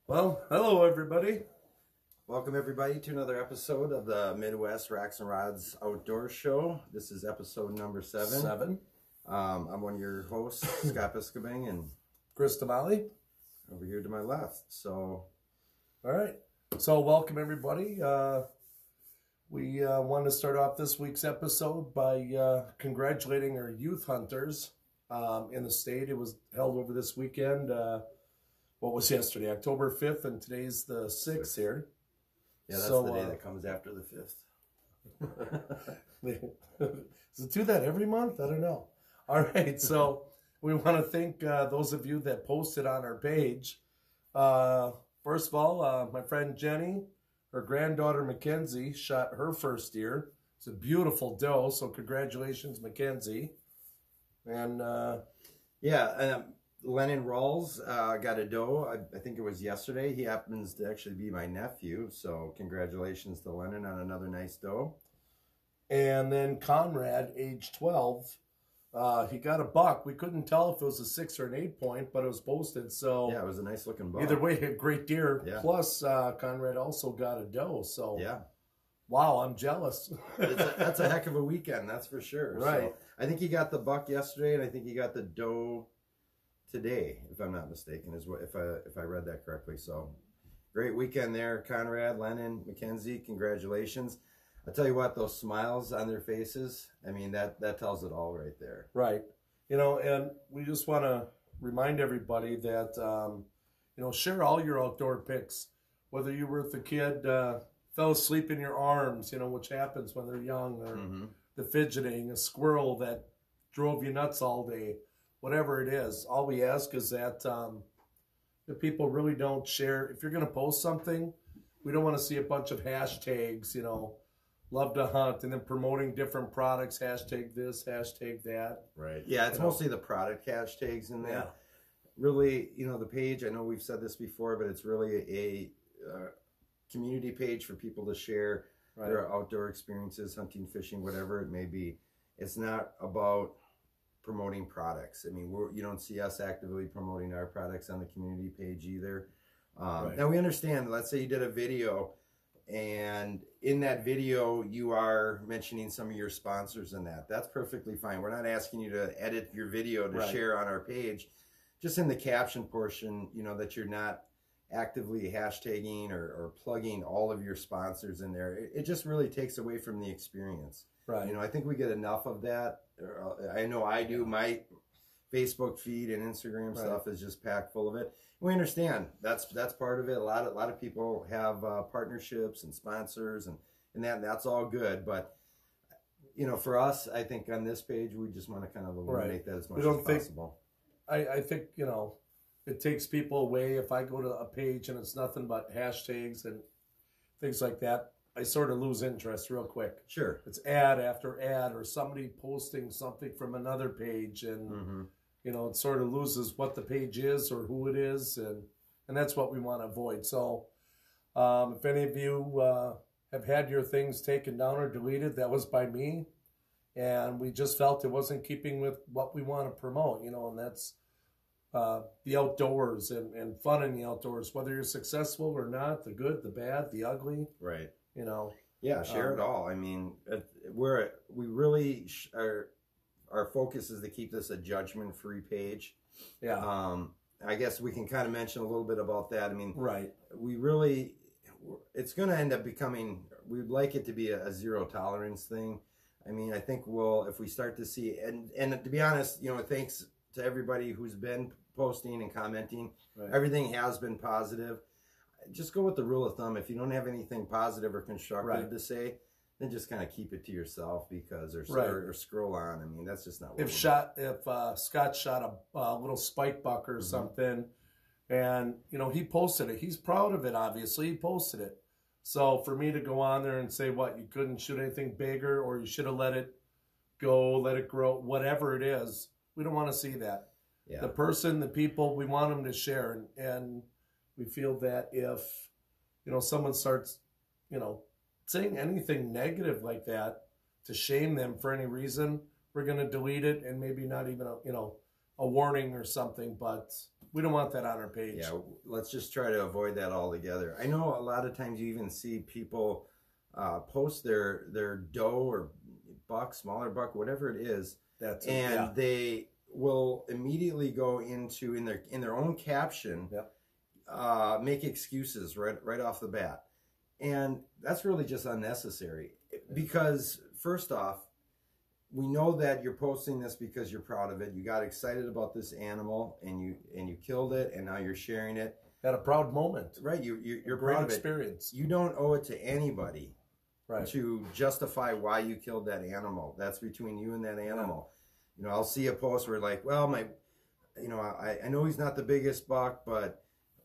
Well, hello everybody. Welcome everybody to another episode of the Midwest Racks and Rods Outdoor Show. This is episode number 7. I'm one of your hosts, Scott Biskabing, and Chris Damali. over here to my left. So, all right. So welcome everybody. We want to start off this week's episode by congratulating our youth hunters in the state. It was held over this weekend. What was yesterday? October 5th, and today's the 6th here. yeah, that's the day that comes after the 5th. Does it do that every month? I don't know. All right, so we want to thank those of you that posted on our page. First of all, my friend Jenny, her granddaughter Mackenzie, shot her first deer. It's a beautiful doe, so congratulations, Mackenzie. And Lennon Rawls got a doe. I think it was yesterday. He happens to actually be my nephew, so congratulations to Lennon on another nice doe. And then Conrad, age 12, he got a buck. We couldn't tell if it was a 6 or an 8 point, but it was posted. So yeah, it was a nice looking buck. Either way, a great deer. Yeah. Plus, Conrad also got a doe. So yeah, wow, I'm jealous. that's a heck of a weekend, that's for sure. Right. So, I think he got the buck yesterday, and I think he got the doe today, if I'm not mistaken, is what if I read that correctly. So great weekend there, Conrad, Lennon, Mackenzie. Congratulations. I tell you what, those smiles on their faces, I mean, that tells it all right there. Right. And we just want to remind everybody that, share all your outdoor pics. Whether you were with a kid, fell asleep in your arms, which happens when they're young, or the fidgeting, a squirrel that drove you nuts all day, whatever it is. All we ask is that the people really don't share. If you're going to post something, we don't want to see a bunch of hashtags, love to hunt, and then promoting different products, hashtag this, hashtag that. Right. Yeah, it's mostly the product hashtags in there. Yeah. Really, the page, I know we've said this before, but it's really a community page for people to share their outdoor experiences, hunting, fishing, whatever it may be. It's not about promoting products. I mean, you don't see us actively promoting our products on the community page either. Now we understand, let's say you did a video, and in that video you are mentioning some of your sponsors and that's perfectly fine. We're not asking you to edit your video to share on our page. Just in the caption portion, that you're not actively hashtagging or plugging all of your sponsors in there. It just really takes away from the experience. Right. I think we get enough of that. I know I do. My Facebook feed and Instagram stuff is just packed full of it. We understand that's part of it. A lot of people have partnerships and sponsors and that's all good. But for us, I think on this page we just want to kind of eliminate that as much as possible. I think it takes people away. If I go to a page and it's nothing but hashtags and things like that, I sort of lose interest real quick. Sure. It's ad after ad or somebody posting something from another page, and it sort of loses what the page is or who it is, and that's what we want to avoid. So if any of you have had your things taken down or deleted, that was by me, and we just felt it wasn't keeping with what we want to promote, and that's the outdoors and fun in the outdoors, whether you're successful or not, the good, the bad, the ugly. Right. Yeah, share it all. I mean, we really our focus is to keep this a judgment-free page. Yeah. I guess we can kind of mention a little bit about that. I mean, it's going to end up becoming, we'd like it to be a zero tolerance thing. I mean, I think if we start to see, and to be honest, thanks to everybody who's been posting and commenting, everything has been positive. Just go with the rule of thumb. If you don't have anything positive or constructive to say, then just kind of keep it to yourself or scroll on. I mean, that's just not what if Scott shot a little spike buck or something, and he posted it. He's proud of it. Obviously, he posted it. So for me to go on there and say what, you couldn't shoot anything bigger, or you should have let it go, let it grow, whatever it is, we don't want to see that. Yeah. The people, we want them to share, and we feel that if, someone starts, saying anything negative like that to shame them for any reason, we're going to delete it, and maybe not even a warning or something. But We don't want that on our page. Yeah, let's just try to avoid that altogether. I know a lot of times you even see people post their doe or buck, smaller buck, whatever it is, they will immediately go into in their own caption, make excuses right off the bat, and that's really just unnecessary. Because first off, we know that you're posting this because you're proud of it. You got excited about this animal and you killed it, and now you're sharing it. Had a proud moment, right? You're great proud of experience. You don't owe it to anybody, right, to justify why you killed that animal. That's between you and that animal. You know, I'll see a post where like, well, I know he's not the biggest buck, but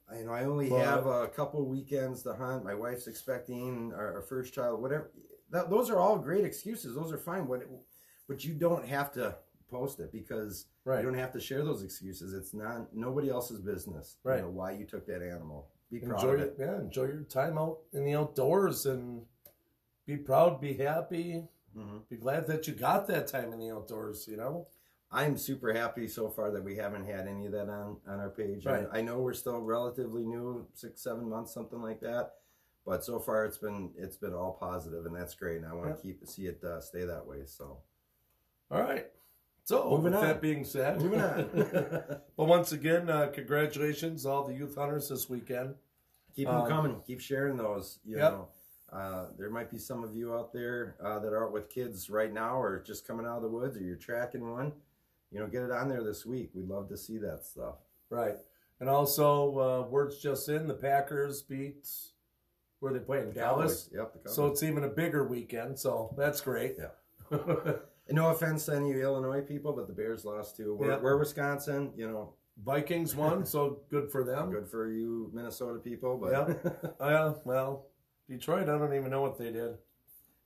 I only have a couple weekends to hunt. My wife's expecting our first child, whatever. Those are all great excuses. Those are fine. But you don't have to post it, because you don't have to share those excuses. It's nobody else's business. Right. You know, why you took that animal. Be proud of it. Yeah, enjoy your time out in the outdoors and be proud, be happy, be glad that you got that time in the outdoors, you know? I'm super happy so far that we haven't had any of that on our page. Right. I know we're still relatively new, 6-7 months, something like that. But so far it's been all positive, and that's great. And I want to see it stay that way. So. All right. So, with that being said, moving on. But once again, congratulations, all the youth hunters this weekend. Keep them coming. Keep sharing those. You know, there might be some of you out there that are out with kids right now, or just coming out of the woods, or you're tracking one. You know, get it on there this week. We'd love to see that stuff. Right. And also, word's just in, the Packers beat, where they playing? Dallas. Yep. So it's even a bigger weekend. So that's great. Yeah. And no offense to any of you Illinois people, but the Bears lost too. We're Wisconsin, you know. Vikings won, so good for them. Good for you Minnesota people. But well, Detroit, I don't even know what they did.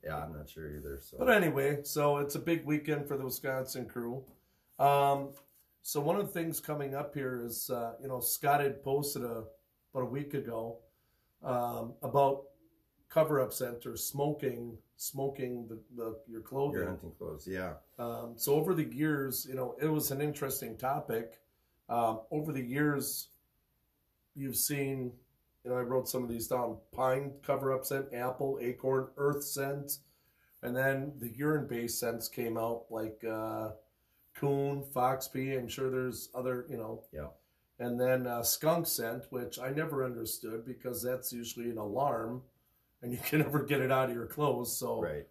Yeah, I'm not sure either. So. But anyway, so it's a big weekend for the Wisconsin crew. So one of the things coming up here is, Scott had posted about a week ago about cover-up centers smoking your clothing, your hunting clothes. Yeah. So over the years, it was an interesting topic. Over the years, you've seen, I wrote some of these down: pine cover-up scent, apple, acorn, earth scent, and then the urine-based scents came out like coon, fox pea. I'm sure there's other, Yeah. And then skunk scent, which I never understood, because that's usually an alarm, and you can never get it out of your clothes. So, right.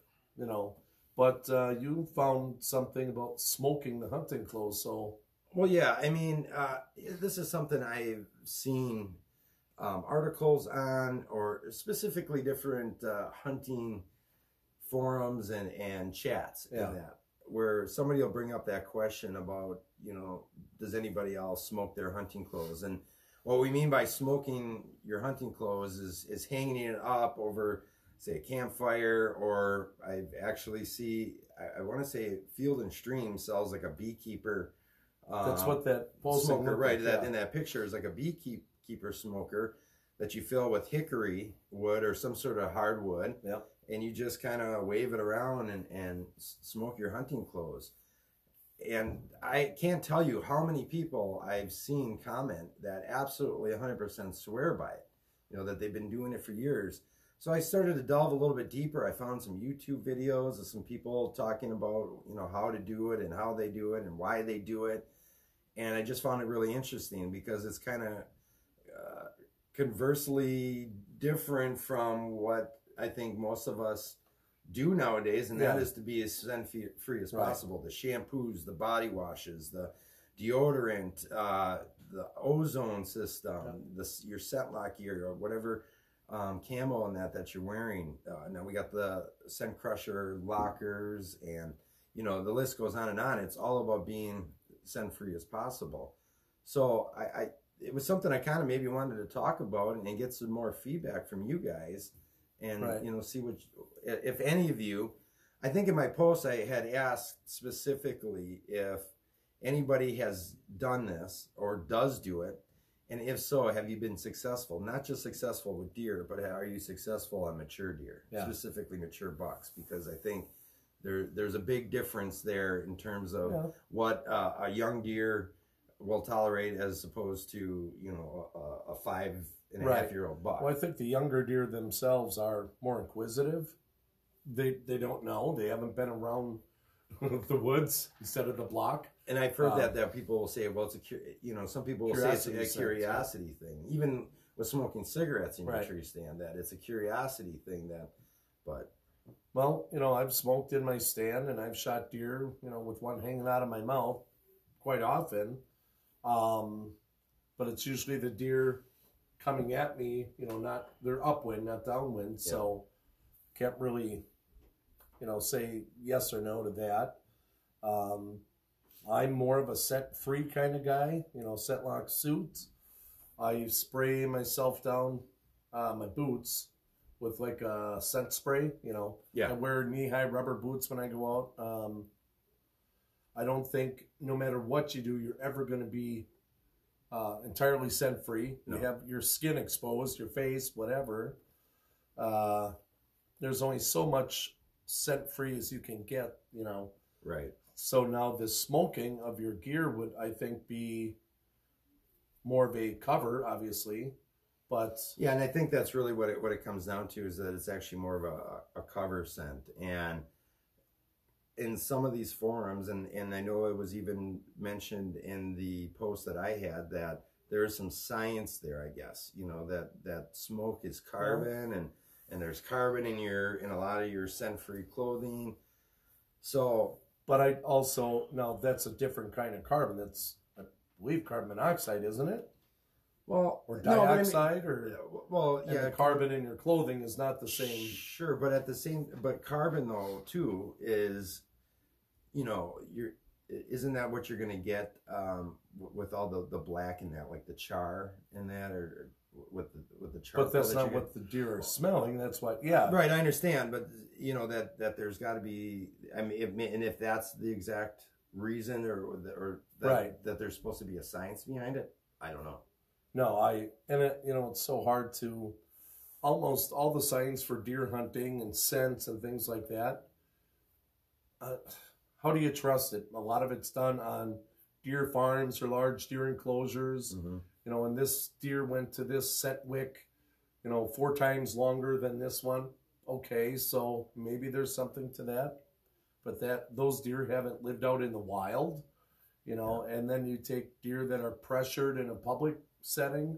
But you found something about smoking the hunting clothes. So, well, yeah. I mean, this is something I've seen articles on, or specifically different hunting forums and chats in that, where somebody will bring up that question about, does anybody else smoke their hunting clothes? And what we mean by smoking your hunting clothes is hanging it up over, say, a campfire, or I've actually I want to say Field and Stream sells like a beekeeper. That's what that smoker, right? That in that picture is like a beekeeper smoker that you fill with hickory wood or some sort of hardwood. Yeah. And you just kind of wave it around and smoke your hunting clothes. And I can't tell you how many people I've seen comment that absolutely 100% swear by it, that they've been doing it for years. So I started to delve a little bit deeper. I found some YouTube videos of some people talking about, how to do it and how they do it and why they do it. And I just found it really interesting, because it's kind of conversely different from what I think most of us do nowadays, and that is to be as scent-free as possible. The shampoos, the body washes, the deodorant, the ozone system, your scent lock gear, or whatever camo and that you're wearing. Now we got the scent crusher lockers, and the list goes on and on. It's all about being scent-free as possible. So it was something I kind of maybe wanted to talk about and get some more feedback from you guys. And, see if any of you, I think in my post I had asked specifically if anybody has done this or does do it. And if so, have you been successful? Not just successful with deer, but are you successful on mature deer, specifically mature bucks? Because I think there's a big difference there in terms of what a young deer will tolerate as opposed to, you know, a 5.5-year-old buck. Well, I think the younger deer themselves are more inquisitive. They don't know. They haven't been around the woods instead of the block. And I've heard that people will say, well, some people will say it's a curiosity thing. Even with smoking cigarettes in your tree stand, that it's a curiosity thing but. Well, I've smoked in my stand and I've shot deer, with one hanging out of my mouth quite often. But it's usually the deer coming at me, they're upwind, not downwind. Yeah. So can't really, say yes or no to that. I'm more of a scent-free kind of guy, scent lock suits. I spray myself down my boots with like a scent spray, I wear knee-high rubber boots when I go out. I don't think no matter what you do, you're ever going to be entirely scent-free. No. You have your skin exposed, your face, whatever. There's only so much scent-free as you can get, Right. So now the smoking of your gear would, I think, be more of a cover, obviously. But yeah, and I think that's really what it comes down to, is that it's actually more of a cover scent. And in some of these forums, and I know it was even mentioned in the post that I had, that there is some science there, I guess, that smoke is carbon, and there's carbon in a lot of your scent-free clothing. So, but I also, now that's a different kind of carbon. That's, I believe, carbon monoxide, isn't it? Well, or dioxide, yeah, carbon in your clothing is not the same. Sure, but carbon though too is, isn't that what you're going to get with all the black in that, like the char in that, or with the char? But that's not what the deer are smelling. That's what, yeah. Right, I understand, but that there's got to be. I mean, and if that's the exact reason, or that there's supposed to be a science behind it, I don't know. No, it's so hard to, almost all the signs for deer hunting and scents and things like that. How do you trust it? A lot of it's done on deer farms or large deer enclosures. Mm-hmm. And this deer went to this scent wick, 4 times longer than this one. Okay, so maybe there's something to that. But those deer haven't lived out in the wild, and then you take deer that are pressured in a public setting.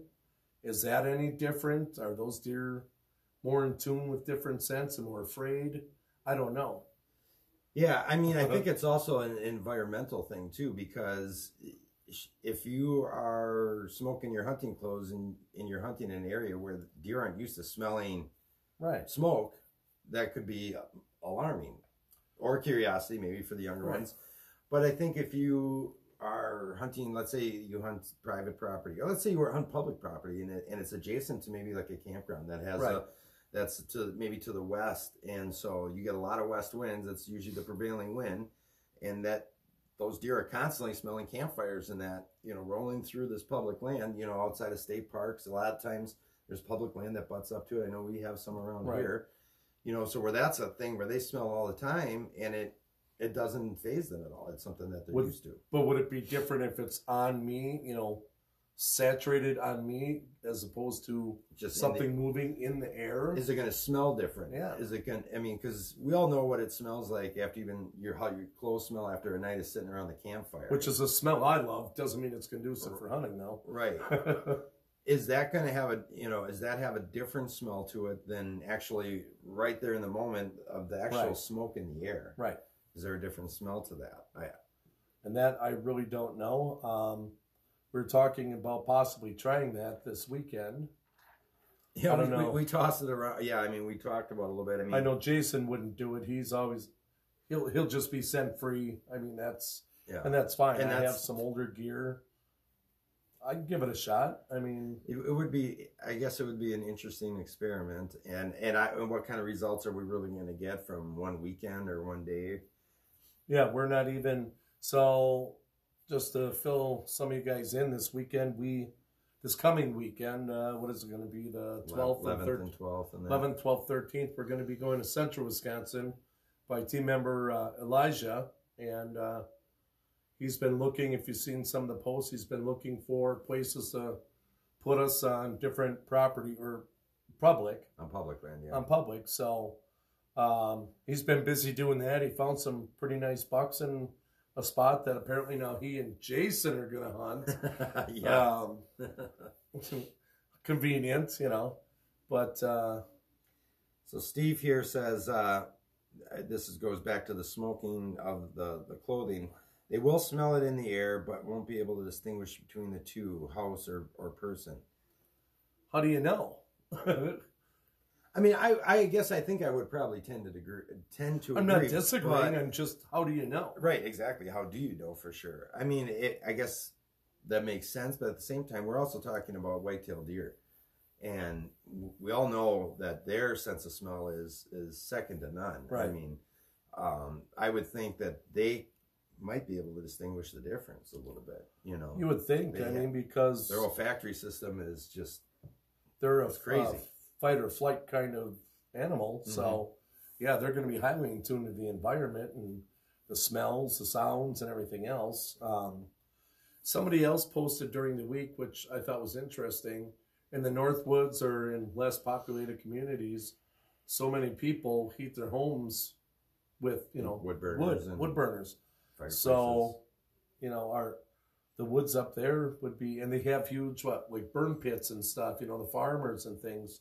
Is that any different? Are those deer more in tune with different scents and more afraid? I don't know. Yeah, I mean, I think it's also an environmental thing too, because if you are smoking your hunting clothes and you're hunting in an area where deer aren't used to smelling smoke, that could be alarming, or curiosity maybe for the younger ones. But I think if you are hunting, let's say you hunt private property, or let's say you hunt public property, and it's adjacent to maybe like a campground that has that's maybe to the west, and so you get a lot of west winds. That's usually the prevailing wind, and that those deer are constantly smelling campfires and that, rolling through this public land, outside of state parks. A lot of times there's public land that butts up to it. I know we have some around here, so where that's a thing where they smell all the time, and it doesn't faze them at all. It's something that they're used to. But would it be different if it's on me, saturated on me, as opposed to just something moving in the air? Is it going to smell different? Yeah. Is it going? Because we all know what it smells like after how your clothes smell after a night of sitting around the campfire. Which is a smell I love. Doesn't mean it's conducive for hunting, though. Right. Is that going to have have a different smell to it than actually right there in the moment of the actual smoke in the air? Right. Is there a different smell to that? And that I really don't know. We're talking about possibly trying that this weekend. Yeah, I don't know. We tossed it around. Yeah, I mean, we talked about it a little bit. I know Jason wouldn't do it. He's always he'll just be scent free. I mean, that's fine. And I have some older gear. I'd give it a shot. I mean, it would be. I guess it would be an interesting experiment. And what kind of results are we really going to get from one weekend or one day? Yeah, we're not even so. Just to fill some of you guys in, this coming weekend, what is it going to be? The 12th, 11th, and 12th, 11th, 12th, 13th. We're going to be going to Central Wisconsin by team member Elijah, and he's been looking. If you've seen some of the posts, he's been looking for places to put us on different property or public On public land, yeah. on public. So he's been busy doing that. He found some pretty nice bucks in a spot that apparently now he and Jason are going to hunt. Yeah. Convenient, you know. But So Steve here says, goes back to the smoking of the clothing. They will smell it in the air, but won't be able to distinguish between the two, house or person. how do you know? I mean, I guess I think I would probably tend to agree. I'm not disagreeing. I'm just, how do you know? Right, exactly. How do you know for sure? I mean, I guess that makes sense, but at the same time, we're also talking about white-tailed deer. And we all know that their sense of smell is second to none. Right. I mean, I would think that they might be able to distinguish the difference a little bit, you know. You would think. Because their olfactory system is just, they're a crazy. Fight or flight kind of animal. Mm-hmm. So, yeah, they're going to be highly in tune to the environment and the smells, the sounds, and everything else. Somebody else posted during the week, which I thought was interesting. In the North Woods or in less populated communities, so many people heat their homes with, you know, wood burners. So, you know, the woods up there would be, and they have huge like burn pits and stuff, you know, the farmers and things.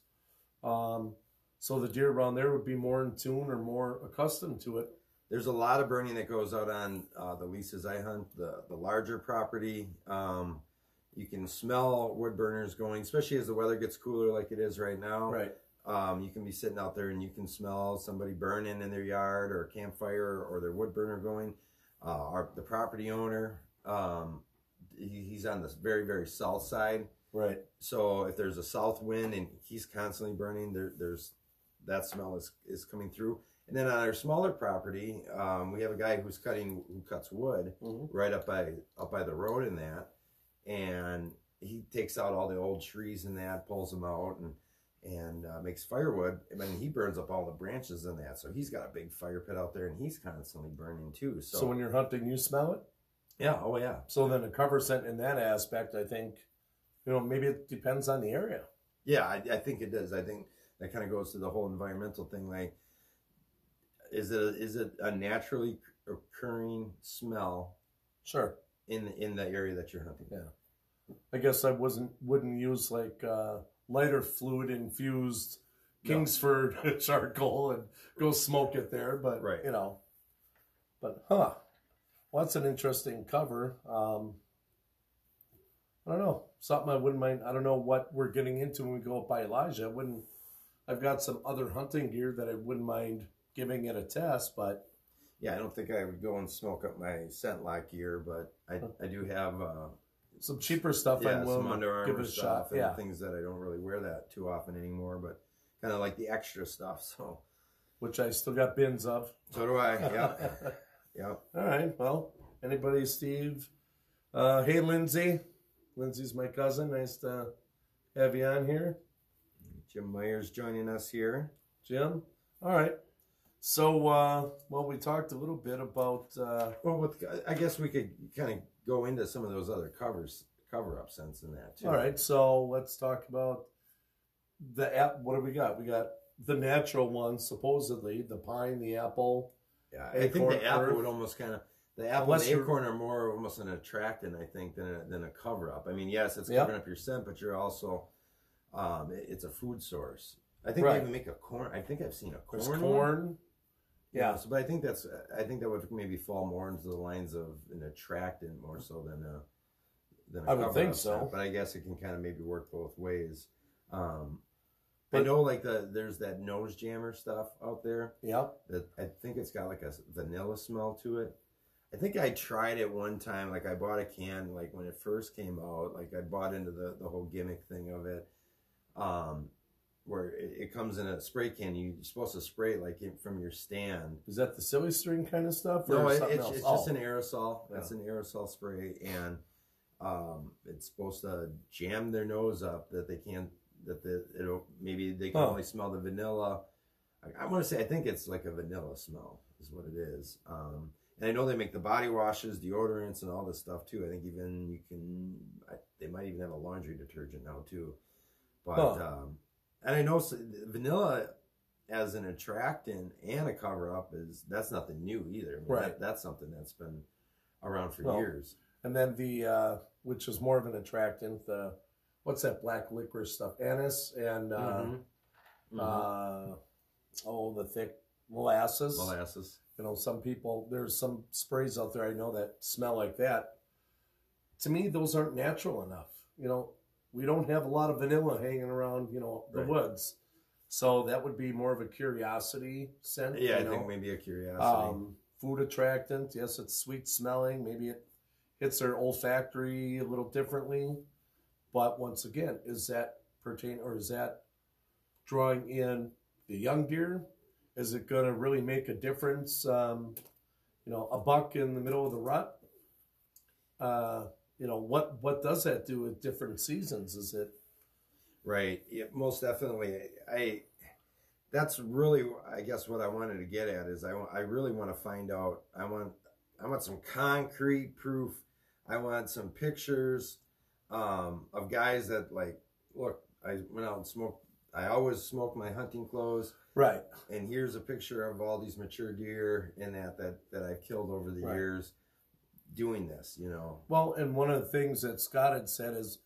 So the deer around there would be more in tune or more accustomed to it. There's a lot of burning that goes out on the leases I hunt, the larger property. You can smell wood burners going, especially as the weather gets cooler like it is right now. Right. You can be sitting out there and you can smell somebody burning in their yard or a campfire or their wood burner going. The property owner, he's on the very, very south side. Right. So if there's a south wind and he's constantly burning, there's that smell is coming through. And then on our smaller property, we have a guy who cuts wood right up by the road in that. And he takes out all the old trees and that, pulls them out, and makes firewood. I mean, he burns up all the branches in that. So he's got a big fire pit out there, and he's constantly burning too. So when you're hunting, you smell it? Yeah. Oh, yeah. So then a cover scent in that aspect, I think, you know, maybe it depends on the area. Yeah, I think it does. I think that kind of goes to the whole environmental thing. Like, is it a naturally occurring smell? Sure. In the area that you're hunting. Yeah. I guess I wouldn't use like lighter fluid infused Kingsford charcoal and go smoke it there, but right. You know. But well, that's an interesting cover. I don't know. Something I wouldn't mind. I don't know what we're getting into when we go up by Elijah. I've got some other hunting gear that I wouldn't mind giving it a test, but yeah, I don't think I would go and smoke up my scent lock gear, but I do have some cheaper stuff. Yeah, I'm willing some Under to give Armour it a stuff shot. Yeah, and things that I don't really wear that too often anymore, but kind of like the extra stuff. So, which I still got bins of. So do I. Yeah, yeah. All right. Well, anybody, Steve? Hey, Lindsay. Lindsay's my cousin. Nice to have you on here. Jim Myers joining us here. Jim. All right. So, well, we talked a little bit about. I guess we could kind of go into some of those other cover-up scents in that too. All right. So let's talk about the app. What do we got? We got the natural ones, supposedly the pine, the apple. Yeah, I think the apple would almost kind of. The apple and the acorn are more almost an attractant, I think, than a cover-up. I mean, yes, it's covering up your scent, but you're also, it's a food source. I think they even make a corn. I think I've seen a corn. There's corn. Yeah. So, but I think that would maybe fall more into the lines of an attractant more so than a I would think so. Scent, but I guess it can kind of maybe work both ways. I know like there's that nose jammer stuff out there. Yeah. That I think it's got like a vanilla smell to it. I think I tried it one time. Like I bought a can, like when it first came out, like I bought into the whole gimmick thing of it. Where it comes in a spray can. You're supposed to spray it like from your stand. Is that the silly string kind of stuff? No, it's just an aerosol. That's an aerosol spray, and it's supposed to jam their nose up that they can't. Maybe they can only smell the vanilla. I want to say I think it's like a vanilla smell is what it is. And I know they make the body washes, deodorants, and all this stuff too. I think even they might even have a laundry detergent now too. But and I know vanilla as an attractant and a cover up that's nothing new either. I mean, right. That's something that's been around for years. And then the which is more of an attractant, what's that black licorice stuff? Anise and the thick molasses. Molasses. You know, some people, there's some sprays out there I know that smell like that. To me, those aren't natural enough. You know, we don't have a lot of vanilla hanging around, you know, the woods. So that would be more of a curiosity scent. Yeah, I think maybe a curiosity. Food attractant. Yes, it's sweet smelling. Maybe it hits their olfactory a little differently. But once again, is that drawing in the young deer? Is it going to really make a difference? You know, a buck in the middle of the rut. You know, what does that do at different seasons? Is it right? Yeah, most definitely. That's really, I guess, what I wanted to get at is I really want to find out. I want some concrete proof. I want some pictures of guys that, like, look, I went out and smoked. I always smoke my hunting clothes. Right. And here's a picture of all these mature deer and that I've killed over the years doing this, you know. Well, and one of the things that Scott had said is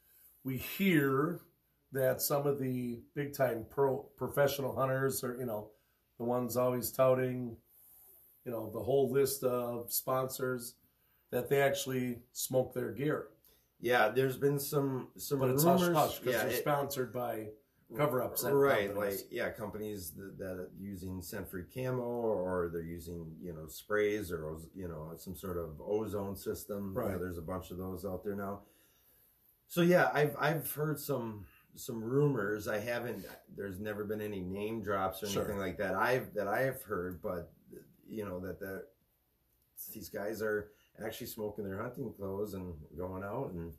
we hear that some of the big time professional hunters are, you know, the ones always touting, you know, the whole list of sponsors, that they actually smoke their gear. Yeah, there's been some but it's rumors. Hush because they're sponsored by cover-up scent right, companies. like companies that are using scent-free camo, or they're using, you know, sprays, or, you know, some sort of ozone system. Right. You know, there's a bunch of those out there now. So yeah, I've heard some rumors. I haven't. There's never been any name drops or anything like that. I have heard, but you know that these guys are actually smoking their hunting clothes and going out, and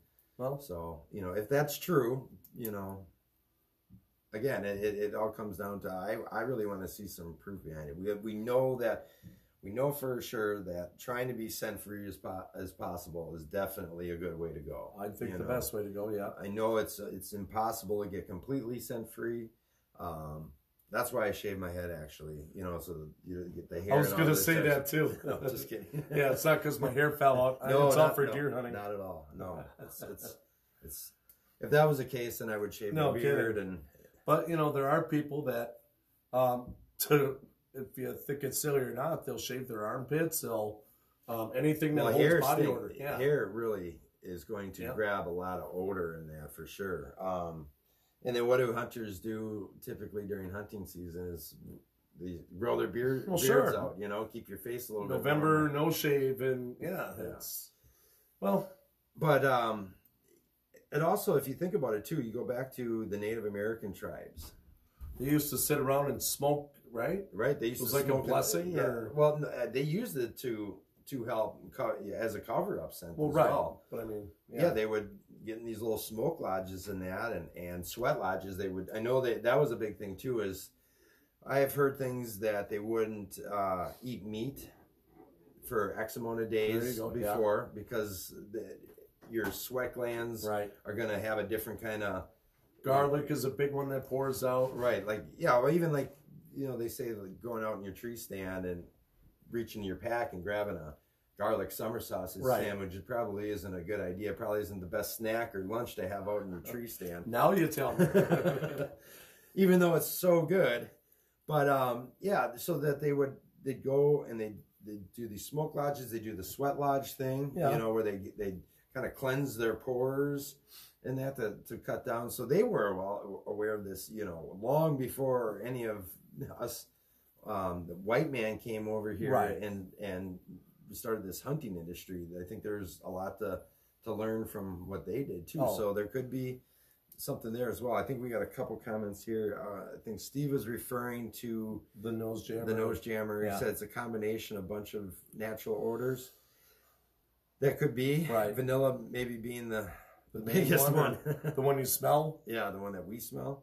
so you know, if that's true, you know. Again, it all comes down to I really want to see some proof behind it. We know for sure that trying to be scent free as possible is definitely a good way to go. I think the best way to go. Yeah, I know it's impossible to get completely scent free. That's why I shave my head, actually. You know, so you get the hair. I was going to say that too. No, just kidding. Yeah, it's not because my hair fell out. No, it's all for deer hunting. Not at all. No, it's. If that was the case, then I would shave my beard and. But, you know, there are people that, if you think it's silly or not, they'll shave their armpits. They'll, anything that holds body odor. Yeah. Hair really is going to grab a lot of odor in that for sure. And then what do hunters do typically during hunting season is they grow their beards out, you know, keep your face a little bit November, no shave, and it's, well. But, and also, if you think about it too, you go back to the Native American tribes. They used to sit around and smoke, right? Right. They used to smoke. It was like a blessing, or well, they used it to help as a cover-up scent. Well, as right. Well. But I mean, they would get in these little smoke lodges and that, and sweat lodges. They would. I know that was a big thing too. Is I have heard things that they wouldn't eat meat for X amount of days before because your sweat glands are going to have a different kind of. Garlic is a big one that pours out. Right. Like, yeah, or even like, you know, they say like going out in your tree stand and reaching your pack and grabbing a garlic summer sausage sandwich. It probably isn't a good idea. It probably isn't the best snack or lunch to have out in your tree stand. Now you tell me. Even though it's so good. But, yeah, so that they'd go and they'd do these smoke lodges. They do the sweat lodge thing, you know, where they kind of cleanse their pores and that to cut down. So they were well aware of this, you know, long before any of us, the white man came over here and started this hunting industry. I think there's a lot to learn from what they did too. So there could be something there as well. I think we got a couple comments here. I think Steve was referring to the nose jammer. The nose jammer. He said it's a combination of a bunch of natural odors. That could be vanilla, maybe being the biggest one. The one you smell? Yeah, the one that we smell.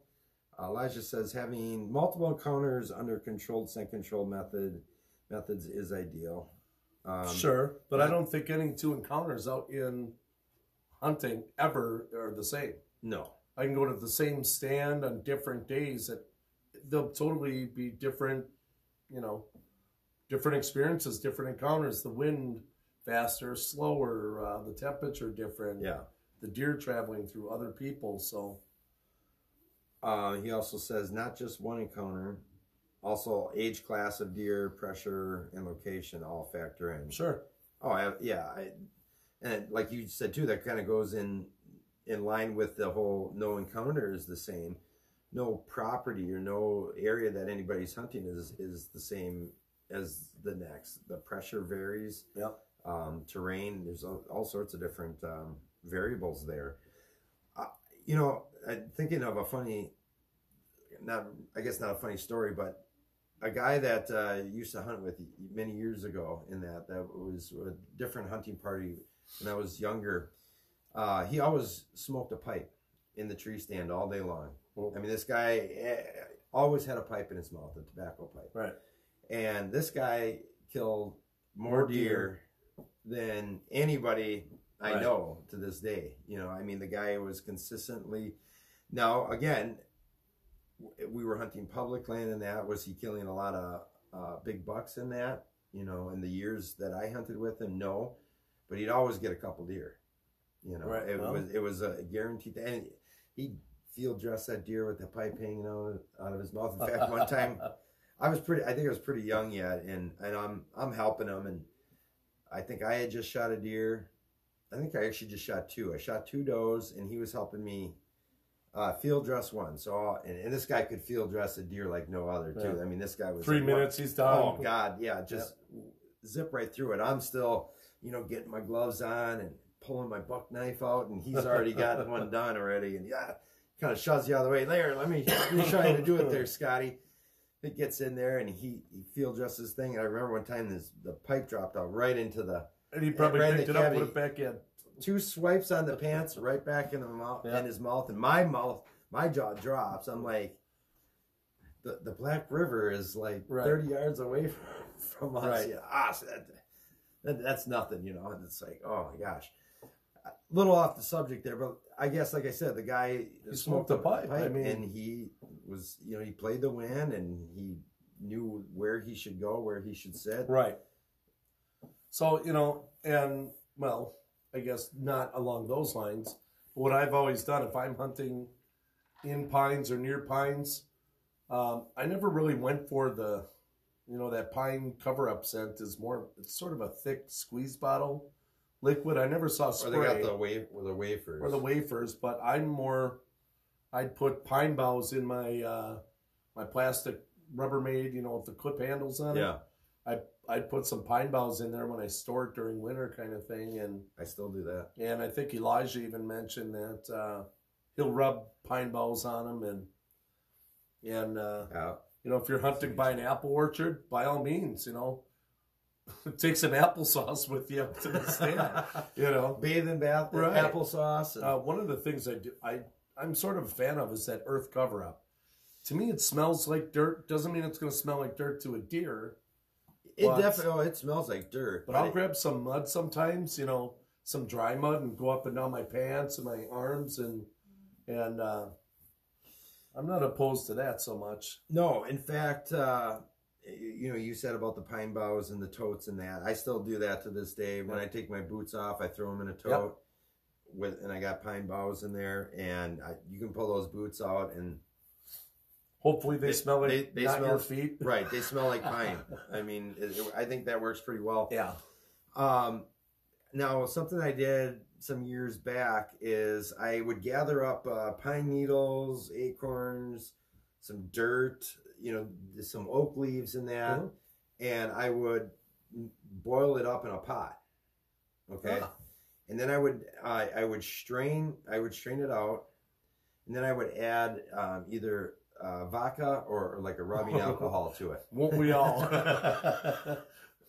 Elijah says having multiple encounters under controlled scent control methods is ideal. Sure, but I don't think any two encounters out in hunting ever are the same. No. I can go to the same stand on different days that they'll totally be different, different experiences, different encounters. The wind faster, slower, the temperature different. Yeah. The deer traveling through other people. So he also says not just one encounter, also age, class of deer, pressure, and location all factor in. sure. Oh, yeah. And like you said too, that kind of goes in line with the whole no encounter is the same. No property or no area that anybody's hunting is the same as the next. The pressure varies. Yep. Terrain, there's all sorts of different variables there. I'm thinking of a funny, not a funny story, but a guy that used to hunt with many years ago that was a different hunting party when I was younger. He always smoked a pipe in the tree stand all day long. I mean, this guy always had a pipe in his mouth, a tobacco pipe. Right. And this guy killed more deer than anybody I know to this day. I mean, the guy was consistently. Now, again, we were hunting public land, and that was he killing a lot of big bucks in that. In the years that I hunted with him, no, but he'd always get a couple deer. Right. It was a guaranteed, and he'd field dress that deer with the pipe hanging out of his mouth. In fact, one time I think I was pretty young yet, and I'm helping him, and I think I had just shot a deer. I think I actually just shot two. I shot two does, and he was helping me field dress one. So and this guy could field dress a deer like no other too. Yeah. I mean, this guy was 3 minutes, he's done. Oh God, yeah, just zip right through it. I'm still, getting my gloves on and pulling my buck knife out, and he's already got one done already, and kind of shoves you out of the way. There, let me show you how to do it there, Scotty. It gets in there, and he field dresses his thing. And I remember one time the pipe dropped out right into the. And he probably picked it up and put it back in. 2 swipes on the pants, right back in the mouth, in his mouth, and my jaw drops. I'm like, the Black River is like 30 yards away from us. Right. Yeah, so that's nothing, It's like, oh my gosh. A little off the subject there, but I guess, like I said, the guy smoked a pipe. I mean, and he was, he played the wind, and he knew where he should go, where he should sit. Right. So, and well, I guess not along those lines. What I've always done, if I'm hunting in pines or near pines, I never really went for the, that pine cover-up scent is it's sort of a thick squeeze bottle liquid. I never saw spray. Or they got the wafers. Or the wafers, but I'd put pine boughs in my my plastic Rubbermaid, with the clip handles on it. Yeah. I'd put some pine boughs in there when I store it during winter kind of thing. And I still do that. And I think Elijah even mentioned that he'll rub pine boughs on them. And if you're hunting by an apple orchard, by all means, take some applesauce with you up to the stand, Bathe in bath, applesauce. And... one of the things I'm sort of a fan of is that earth cover up. To me, it smells like dirt. Doesn't mean it's going to smell like dirt to a deer. It smells like dirt. But I'll grab some mud sometimes, some dry mud, and go up and down my pants and my arms, and I'm not opposed to that so much. No, in fact, you said about the pine boughs and the totes and that. I still do that to this day. When I take my boots off, I throw them in a tote, and I got pine boughs in there, and you can pull those boots out and. Hopefully they smell like they not smell, your feet. Right, they smell like pine. I mean, I think that works pretty well. Yeah. Now, something I did some years back is I would gather up pine needles, acorns, some dirt, some oak leaves in that, and I would boil it up in a pot. Okay. And then I would strain it out, and then I would add either vodka or like a rubbing alcohol to it. Won't we all?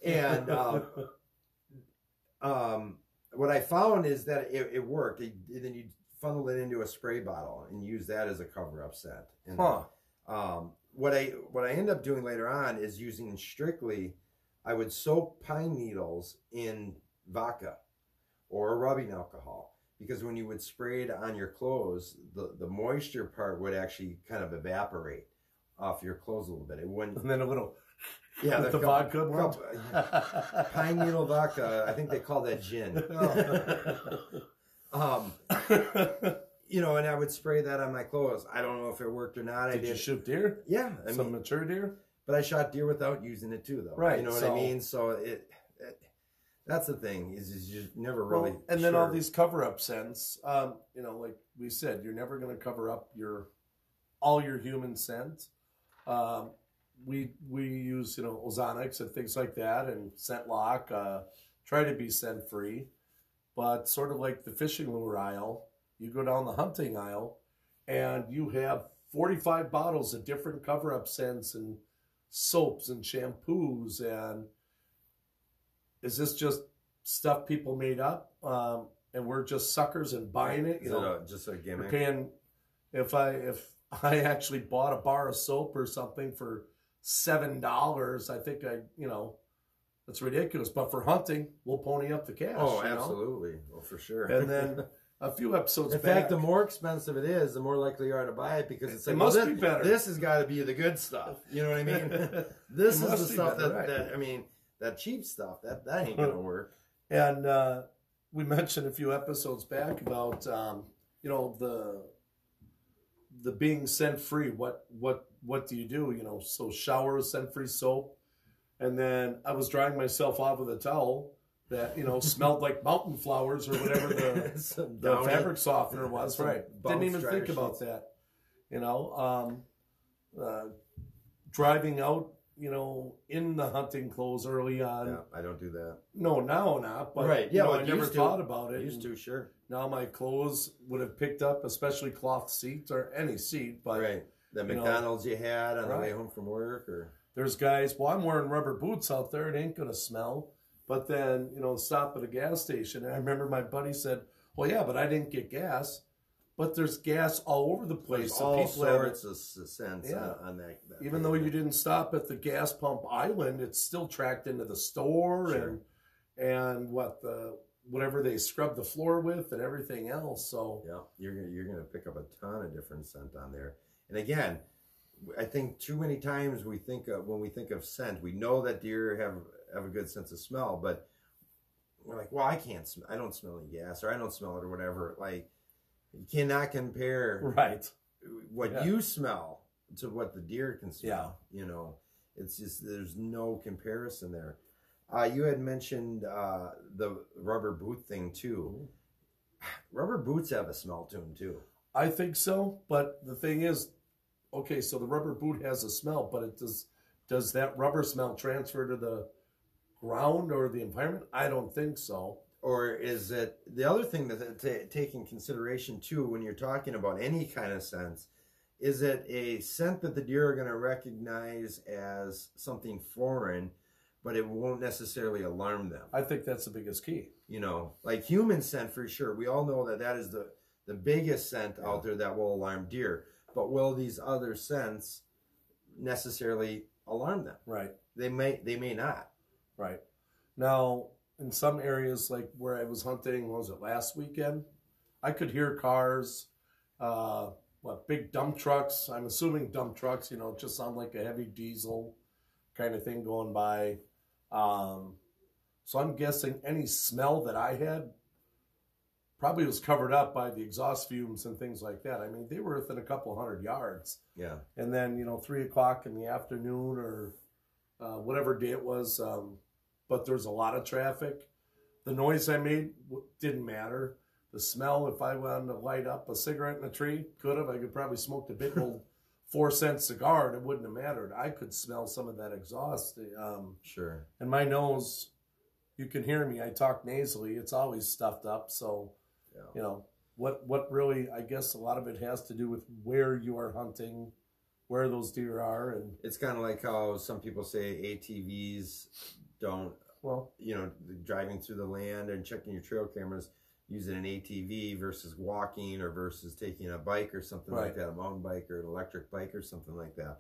And what I found is that it worked. Then you funnel it into a spray bottle and use that as a cover-up scent. And, what I end up doing later on is using strictly I would soak pine needles in vodka or rubbing alcohol, because when you would spray it on your clothes, the moisture part would actually kind of evaporate off your clothes a little bit. It wouldn't. And then a little. Yeah, the vodka. Pine needle vodka. I think they call that gin. You know, and I would spray that on my clothes. I don't know if it worked or not. Did you shoot deer? Yeah, some mature deer. But I shot deer without using it too, though. Right. You know what I mean? So that's the thing, is you never really. And then all these cover-up scents. You know, like we said, you're never going to cover up all your human scent. We use, you know, ozonics and things like that, and scent lock. Try to be scent free, but sort of like the fishing lure aisle, you go down the hunting aisle, and you have 45 bottles of different cover-up scents and soaps and shampoos. And is this just stuff people made up, and we're just suckers and buying it? You know, just a gimmick. Paying, if I actually bought a bar of soap or something for $7, I think that's ridiculous. But for hunting, we'll pony up the cash. Oh, absolutely. Well, for sure. And then a few episodes back. In fact, the more expensive it is, the more likely you are to buy it, because it's like, it must be better. This has got to be the good stuff. You know what I mean? This is the stuff that I mean, that cheap stuff, that ain't going to work. And we mentioned a few episodes back about, you know, the being scent free. What do you do? You know, so shower with scent free soap. And then I was drying myself off with a towel that, you know, smelled like mountain flowers or whatever the fabric softener was. Right. Didn't even think about that. You know, driving out, you know, in the hunting clothes early on. Yeah, I don't do that. No, now not. But right. Yeah, you know, I never thought about it. Used to, sure. Now my clothes would have picked up, especially cloth seats or any seat. But right. The McDonald's you had on the way home from work, or there's guys. Well, I'm wearing rubber boots out there. It ain't gonna smell. But then, you know, stop at a gas station, and I remember my buddy said, "Well, yeah, but I didn't get gas." But there's gas all over the place. There's all sorts of scents on that. Even though you didn't stop at the gas pump island, it's still tracked into the store. Sure. and whatever they scrub the floor with and everything else. So yeah, you're gonna pick up a ton of different scent on there. And again, I think too many times when we think of scent, we know that deer have a good sense of smell, but we're like, well, I don't smell any gas, or I don't smell it, or whatever. Like, you cannot compare what you smell to what the deer can smell. Yeah. You know, it's just, there's no comparison there. You had mentioned the rubber boot thing too. Mm-hmm. Rubber boots have a smell to them too. I think so, but the thing is, okay, so the rubber boot has a smell, but does that rubber smell transfer to the ground or the environment? I don't think so. Or is it the other thing that take in consideration too when you're talking about any kind of scent? Is it a scent that the deer are going to recognize as something foreign, but it won't necessarily alarm them? I think that's the biggest key. You know, like human scent for sure. We all know that is the biggest scent out there that will alarm deer. But will these other scents necessarily alarm them? Right. They may not. Right. Now, in some areas, like where I was hunting, what was it, last weekend? I could hear cars, big dump trucks. I'm assuming dump trucks, you know, just sound like a heavy diesel kind of thing going by. So I'm guessing any smell that I had probably was covered up by the exhaust fumes and things like that. I mean, they were within a couple 100 yards. Yeah. And then, you know, 3 o'clock in the afternoon or whatever day it was, but there's a lot of traffic. The noise I made didn't matter. The smell, if I wanted to light up a cigarette in a tree, could have. I could probably smoke a big old 4-cent cigar and it wouldn't have mattered. I could smell some of that exhaust. Sure. And my nose, you can hear me. I talk nasally. It's always stuffed up. So, you know, what really, I guess a lot of it has to do with where you are hunting, where those deer are. And it's kind of like how some people say ATVs don't, you know, driving through the land and checking your trail cameras, using an ATV versus walking or versus taking a bike or something like that, a mountain bike or an electric bike or something like that.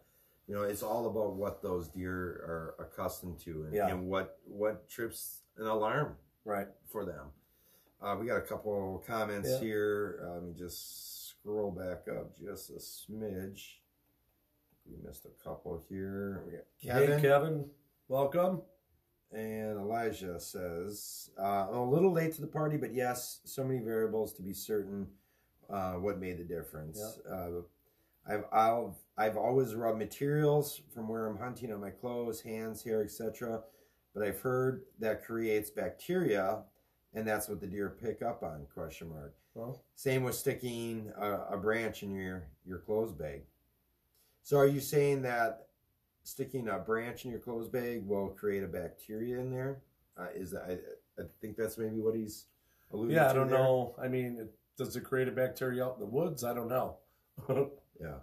You know, it's all about what those deer are accustomed to, and what trips an alarm for them. We got a couple comments here. Let me just scroll back up just a smidge. We missed a couple here. We got Kevin. Hey, Kevin. Welcome. And Elijah says, a little late to the party, but yes, so many variables to be certain what made the difference. Yep. I've always rubbed materials from where I'm hunting on my clothes, hands, hair, etc. But I've heard that creates bacteria, and that's what the deer pick up on, ? Well, same with sticking a branch in your clothes bag. So are you saying that sticking a branch in your clothes bag will create a bacteria in there? I think that's maybe what he's alluding to. Yeah, I don't know. I mean, does it create a bacteria out in the woods? I don't know. Yeah.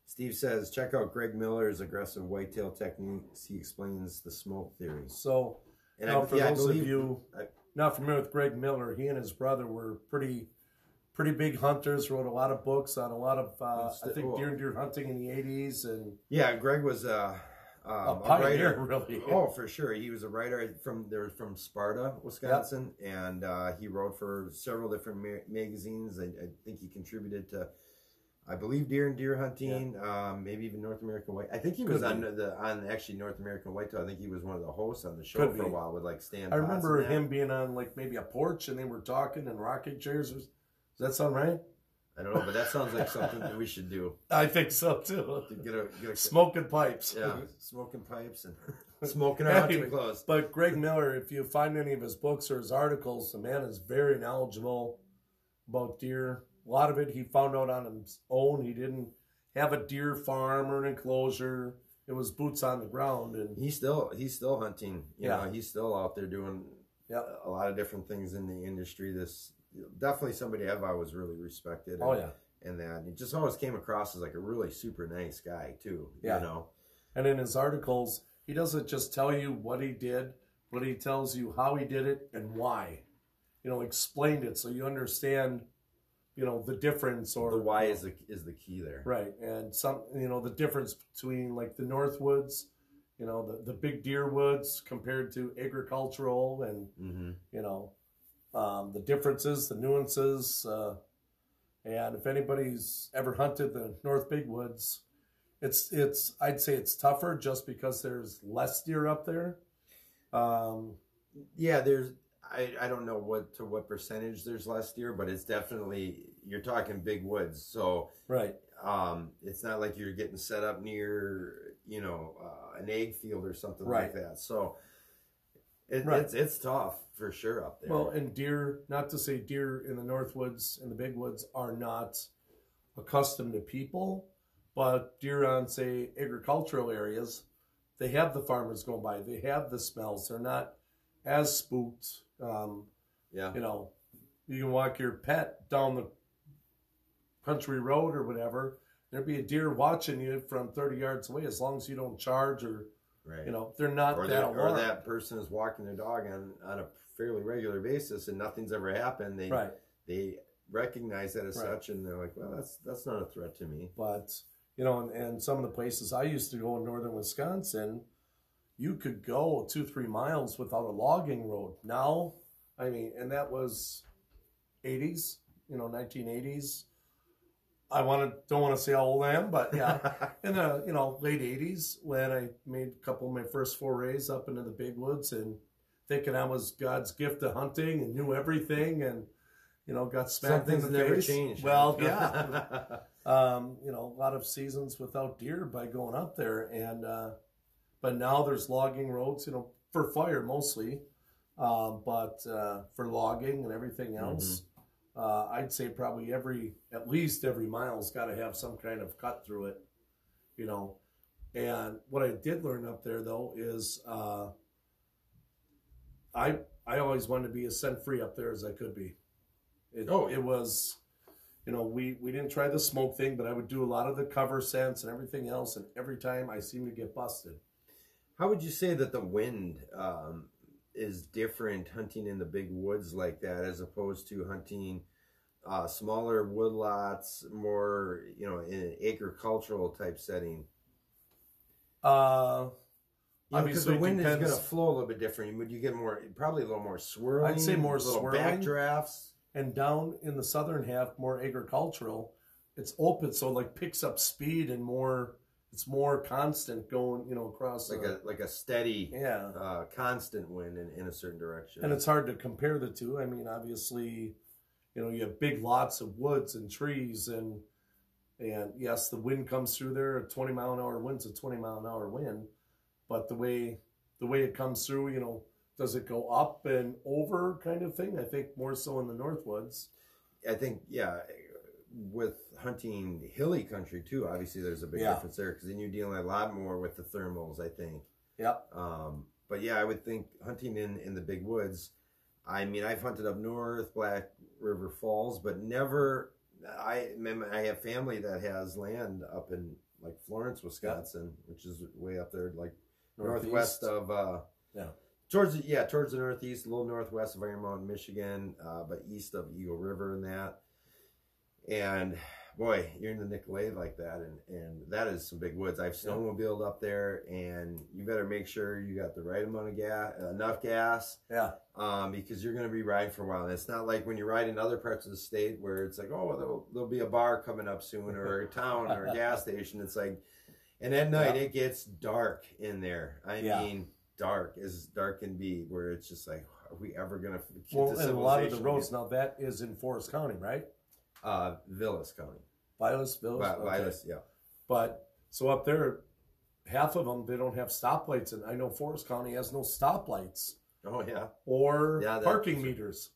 Steve says, check out Greg Miller's aggressive whitetail techniques. He explains the smoke theory. So, and now for those of you not familiar with Greg Miller, he and his brother were pretty big hunters, wrote a lot of books on a lot of, I think, deer hunting in the 80s. And yeah, Greg was a pioneer, really. Oh, for sure. He was a writer from Sparta, Wisconsin, and he wrote for several different magazines. I think he contributed to, I believe, Deer and Deer Hunting, maybe even North American White. I think he was on actually North American Whitetail. I think he was one of the hosts on the show for a while with like Stan. I remember him being on like maybe a porch and they were talking in rocking chairs. Does that sound right? I don't know, but that sounds like something that we should do. I think so too. To get a smoking pipes. Yeah, smoking pipes and smoking our hunting clothes. But Greg Miller, if you find any of his books or his articles, the man is very knowledgeable about deer. A lot of it he found out on his own. He didn't have a deer farm or an enclosure. It was boots on the ground, and he's still hunting. You know, he's still out there doing a lot of different things in the industry. Definitely somebody I've always really respected. And that he just always came across as like a really super nice guy too. Yeah. You know, and in his articles, he doesn't just tell you what he did, but he tells you how he did it and why. You know, explained it so you understand. You know, the difference, or the why is the key there, right? And the difference between like the Northwoods, you know, the big deer woods compared to agricultural, and the differences, the nuances, and if anybody's ever hunted the North Big Woods, it's I'd say it's tougher just because there's less deer up there. There's. I don't know what percentage there's less deer, but it's definitely, you're talking big woods. So it's not like you're getting set up near, an egg field or something like that. So it's tough for sure up there. Well, and deer, not to say deer in the Northwoods and the big woods are not accustomed to people, but deer on, say, agricultural areas, they have the farmers going by. They have the smells. They're not as spooked. You know, you can walk your pet down the country road or whatever. There'd be a deer watching you from 30 yards away, as long as you don't charge or, they're not or that person is walking their dog on a fairly regular basis and nothing's ever happened. They recognize that as such, and they're like, well, that's not a threat to me. But, and some of the places I used to go in northern Wisconsin, you could go 2-3 miles without a logging road. Now, I mean, and that was 80s, 1980s. Don't want to say how old I am, but yeah, in the late 80s when I made a couple of my first forays up into the big woods and thinking I was God's gift to hunting and knew everything, and got smacked in the never face. Changed, well, yeah, a lot of seasons without deer by going up there, and but now there's logging roads, for fire mostly, but for logging and everything else. I'd say probably at least every mile's got to have some kind of cut through it, And what I did learn up there though is I always wanted to be as scent free up there as I could be. It was, we didn't try the smoke thing, but I would do a lot of the cover scents and everything else, and every time I seemed to get busted. How would you say that the wind is different hunting in the big woods like that as opposed to hunting smaller woodlots, more, in an agricultural type setting? Uh, Because obviously, the wind is depends. going to flow a little bit different. Would you get more, probably a little more swirling? I'd say more little swirling. backdrafts. And down in the southern half, more agricultural. It's open, so like picks up speed and more. It's more constant going, across Like a steady, yeah, constant wind in a certain direction. and it's hard to compare the two. I mean, obviously, you have big lots of woods and trees, and yes, the wind comes through there. A 20-mile-an-hour wind's a 20-mile-an-hour wind, but the way it comes through, does it go up and over kind of thing? I think more so in the Northwoods. I think, yeah, with hunting hilly country too, obviously there's a big difference there because then you're dealing a lot more with the thermals, I think. Yep. But yeah, I would think hunting in the big woods. I mean, I've hunted up north, Black River Falls, but never. I have family that has land up in like Florence, Wisconsin, which is way up there, like northwest of towards the northeast, a little northwest of Iron Mountain, Michigan, but east of Eagle River and that. And boy, you're in the Nicolet like that, and that is some big woods. I've snowmobiled up there, and you better make sure you got the right amount of gas, enough gas, because you're going to be riding for a while. And it's not like when you ride in other parts of the state where it's like, oh, there'll be a bar coming up soon, or a town, or a gas station. It's like, and at night it gets dark in there. I mean, dark as dark can be, where it's just like, are we ever going to get to civilization? And a lot of the roads now, that is in Forest County, right? Vilas County. Vilas, yeah. But so up there, half of them, they don't have stoplights, and I know Forest County has no stoplights. Oh yeah. Or parking meters.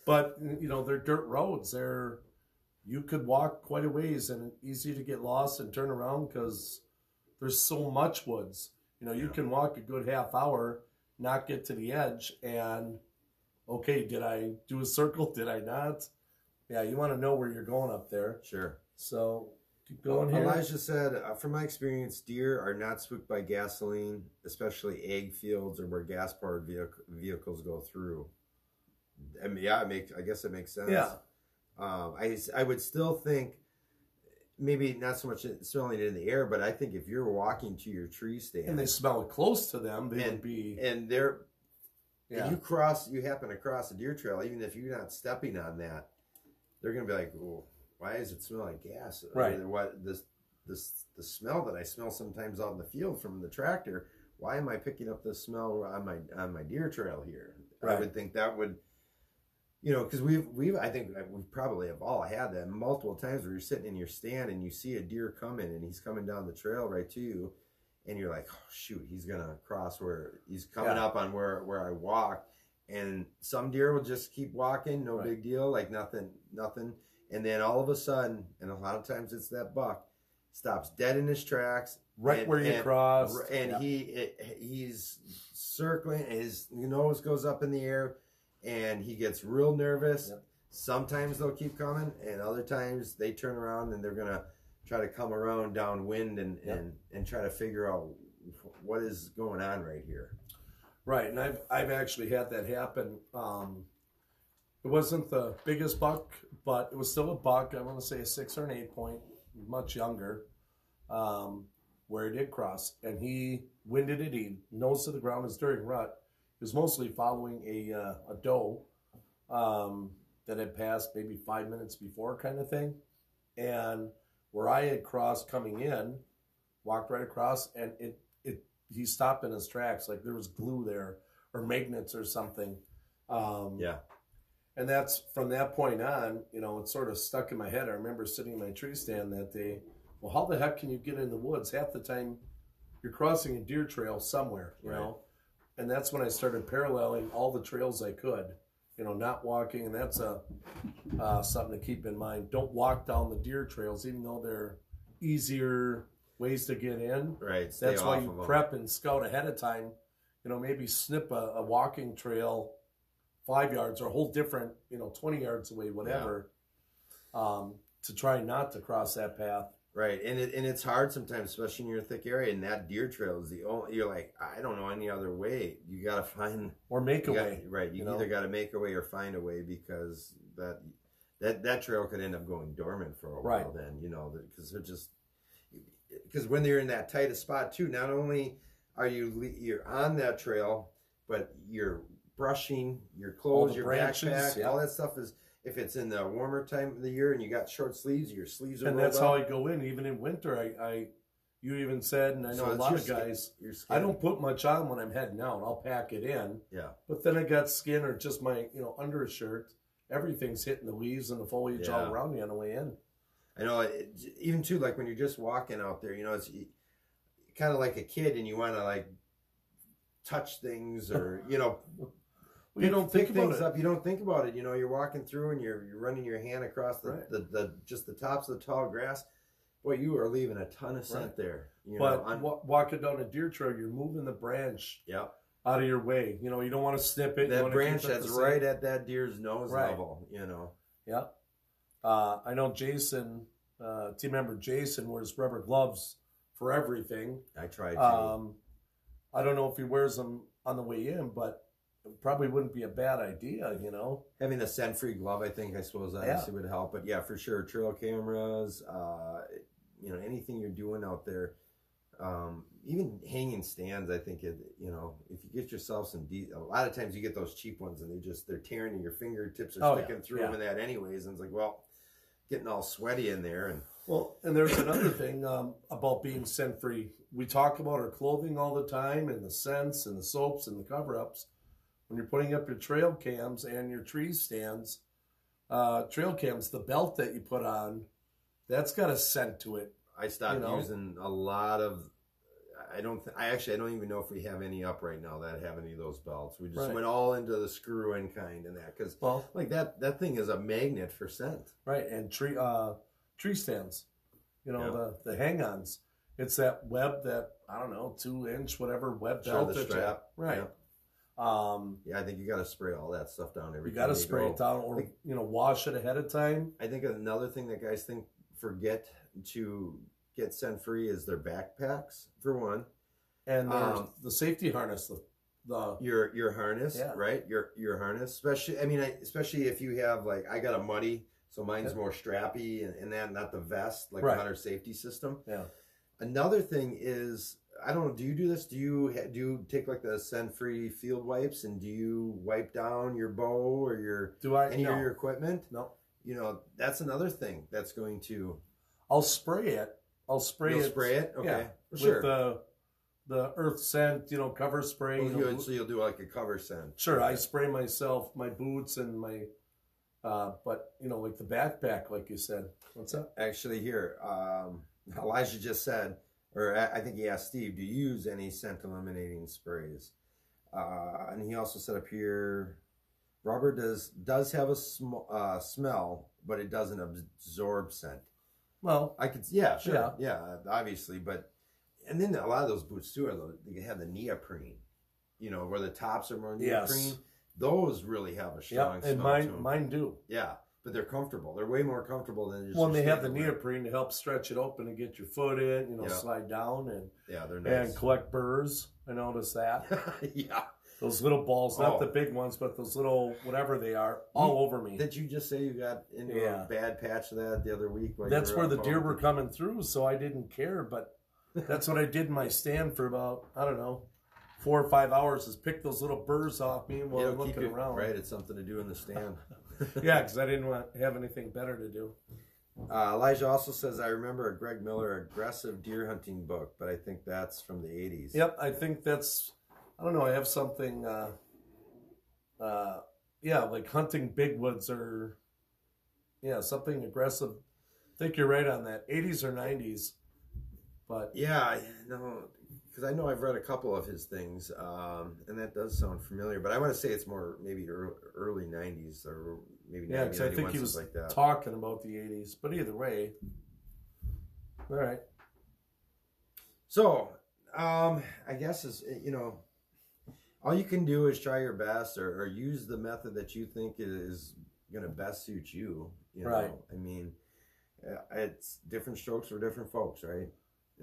But they're dirt roads. You could walk quite a ways, and easy to get lost and turn around because there's so much woods. You can walk a good half hour, not get to the edge, and okay, did I do a circle? Did I not? Yeah, you want to know where you're going up there. Sure. So keep going here. Elijah said, from my experience, deer are not spooked by gasoline, especially ag fields or where gas-powered vehicles go through. I mean, I guess it makes sense. Yeah. I would still think maybe not so much smelling it in the air, but I think if you're walking to your tree stand and they smell it close to them, they would be. And they're. Yeah. And you happen to cross a deer trail, even if you're not stepping on that, they're going to be like, oh, why does it smell like gas? Right. Or what the smell that I smell sometimes out in the field from the tractor, why am I picking up this smell on my deer trail here? Right. I would think that would, because I think we probably have all had that multiple times where you're sitting in your stand and you see a deer coming and he's coming down the trail right to you. And you're like, oh, shoot, he's going to cross where he's coming up on where I walk. And some deer will just keep walking, no big deal, like nothing. And then all of a sudden, and a lot of times it's that buck, stops dead in his tracks. Right where you cross. And he's circling, his nose goes up in the air, and he gets real nervous. Yep. Sometimes they'll keep coming, and other times they turn around and they're going to try to come around downwind and try to figure out what is going on right here. Right, and I've actually had that happen. It wasn't the biggest buck, but it was still a buck. I want to say a 6 or an 8 point, much younger, where he did cross, and he winded it. He nose to the ground. It was during rut. He was mostly following a doe that had passed maybe 5 minutes before, kind of thing, and where I had crossed coming in, walked right across, and he stopped in his tracks, like there was glue there or magnets or something. And that's from that point on, it sort of stuck in my head. I remember sitting in my tree stand that day. Well, how the heck can you get in the woods? Half the time you're crossing a deer trail somewhere, you know? And that's when I started paralleling all the trails I could, not walking. And that's something to keep in mind. Don't walk down the deer trails, even though they're easier ways to get in. Right. That's why you prep and scout ahead of time. Maybe snip a walking trail 5 yards or a whole different, 20 yards away, whatever, to try not to cross that path. Right. And it's hard sometimes, especially in your thick area, and that deer trail is the only, you're like, I don't know any other way. You got to find. Or make a way. Right. You either got to make a way or find a way, because that trail could end up going dormant for a while then, because they're just, because when you're in that tightest spot too, not only are you're on that trail, but you're brushing your clothes, your backpack, all that stuff is. If it's in the warmer time of the year and you got short sleeves, your sleeves are rolled up. And that's how I go in, even in winter. You even said, and I know a lot of guys, I don't put much on when I'm heading out. I'll pack it in. Yeah. But then I got skin or just my, undershirt. Everything's hitting the leaves and the foliage all around me on the way in. I know, even too, like when you're just walking out there, it's kind of like a kid and you want to like touch things or, You don't think about things up. You don't think about it. You're walking through and you're running your hand across the just the tops of the tall grass. Boy, you are leaving a ton of scent there. Walking down a deer trail, you're moving the branch out of your way. You don't want to snip it. That branch that's right at that deer's nose level. Yeah. I know Jason, team member Jason, wears rubber gloves for everything. I tried to. I don't know if he wears them on the way in, but it probably wouldn't be a bad idea, Having a scent-free glove, I suppose obviously would help. But yeah, for sure, trail cameras, anything you're doing out there, even hanging stands. I think if you get yourself a lot of times you get those cheap ones and they're tearing and your fingertips are sticking through them and that anyways, and it's like, well, getting all sweaty in there and there's another thing about being scent-free. We talk about our clothing all the time and the scents and the soaps and the cover-ups. When you're putting up your trail cams and your tree stands, trail cams, the belt that you put on, that's got a scent to it. I stopped using a lot of. I don't even know if we have any up right now that have any of those belts. We just went all into the screw-in kind and that because that thing is a magnet for scent. Right, and tree stands, the hang-ons. It's that web that 2-inch whatever web belt. The strap, right. Yeah. I think you got to spray all that stuff down every time. You got to spray it down or, wash it ahead of time. I think another thing that guys forget to get scent free is their backpacks, for one. And the safety harness, your harness, right? Your harness, especially if you have I got a muddy, so mine's more strappy and then not the vest, like a hunter safety system. Yeah. Another thing is, I don't know, do you do this? Do you take the scent-free field wipes and do you wipe down your bow or any of your equipment? No. That's another thing that's going to. I'll spray it. You'll spray it? Okay. Yeah. For sure. With the earth scent, cover spray. So you'll do a cover scent. Sure. Okay. I spray myself, my boots and my, but the backpack, like you said. What's up? Actually here, Elijah just said, or I think he asked Steve, do you use any scent eliminating sprays? And he also said up here, rubber does have a smell, but it doesn't absorb scent. Well, I could, obviously, and then a lot of those boots too they have the neoprene, where the tops are more neoprene. Yes. Those really have a strong smell. And mine do. Yeah. But they're comfortable. They're way more comfortable than just. Well, they have the neoprene to help stretch it open and get your foot in, slide down and they're nice. And collect burrs. I noticed that. Yeah, those little balls, not the big ones, but those little whatever they are, all over me. Did you just say you got into a bad patch of that the other week? That's where the deer were coming through, so I didn't care. But that's what I did in my stand for about 4 or 5 hours is pick those little burrs off me while I'm looking around. Right, it's something to do in the stand. Yeah, because I didn't have anything better to do. Elijah also says, I remember a Greg Miller aggressive deer hunting book, but I think that's from the 80s. Yep, I think that's, I have something, like hunting big woods or, something aggressive. I think you're right on that. 80s or 90s. But yeah, because I know I've read a couple of his things, and that does sound familiar. But I want to say it's more maybe early 90s or maybe 90s. Yeah, because I think he was talking about the 80s. But either way, all right. So, I guess is all you can do is try your best or use the method that you think is going to best suit you. Right. I mean, it's different strokes for different folks, right?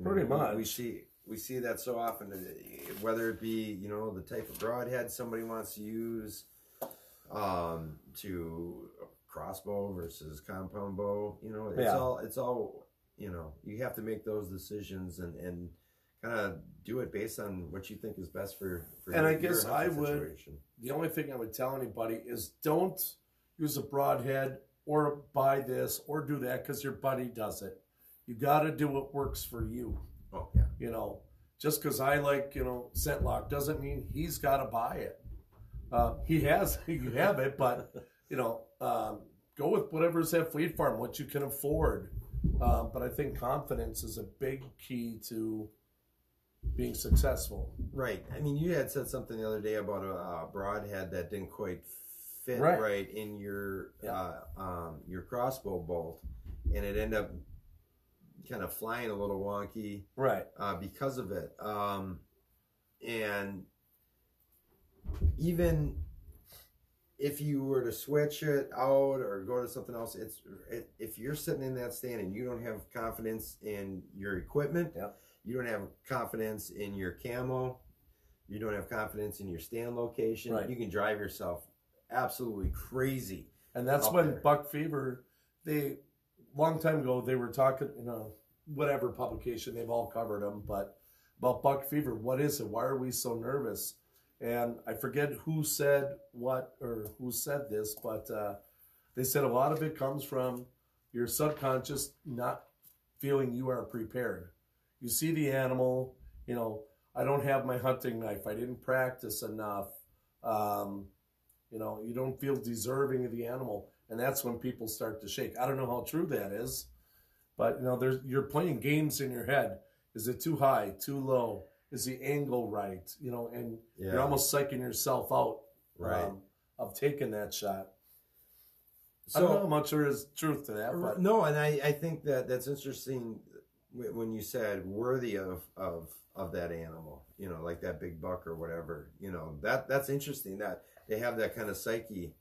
Pretty much. We see that so often, whether it be the type of broadhead somebody wants to use, to crossbow versus compound bow. It's all you know, you have to make those decisions and kind of do it based on what you think is best for and your, I guess your I hunting would, situation. the only thing I would tell anybody is don't use a broadhead or buy this or do that because your buddy does it. You got to do what works for you. Oh, yeah. You know, just because I like, you know, ScentLok doesn't mean he's got to buy it. He has, you have it, but, you know, go with whatever's at Fleet Farm, what you can afford. But I think confidence is a big key to being successful. Right. I mean, you had said something the other day about a broadhead that didn't quite fit right in your crossbow bolt, and it ended up kind of flying a little wonky, right? Because of it. And even if you were to switch it out or go to something else, if you're sitting in that stand and you don't have confidence in your equipment, you don't have confidence in your camo, you don't have confidence in your stand location, you can drive yourself absolutely crazy. And that's when Buck Fever, long time ago, they were talking, you know, whatever publication, they've all covered them, but about Buck Fever, what is it? Why are we so nervous? And I forget who said what or who said this, but they said a lot of it comes from your subconscious not feeling you are prepared. You see the animal, you know, I don't have my hunting knife. I didn't practice enough. You know, you don't feel deserving of the animal. And that's when people start to shake. I don't know how true that is, but, you know, you're playing games in your head. Is it too high, too low? Is the angle right? You know, and you're almost psyching yourself out of taking that shot. So, I don't know how much there is truth to that. But. No, and I think that's interesting when you said worthy of that animal, you know, like that big buck or whatever. You know, that's interesting that they have that kind of psyche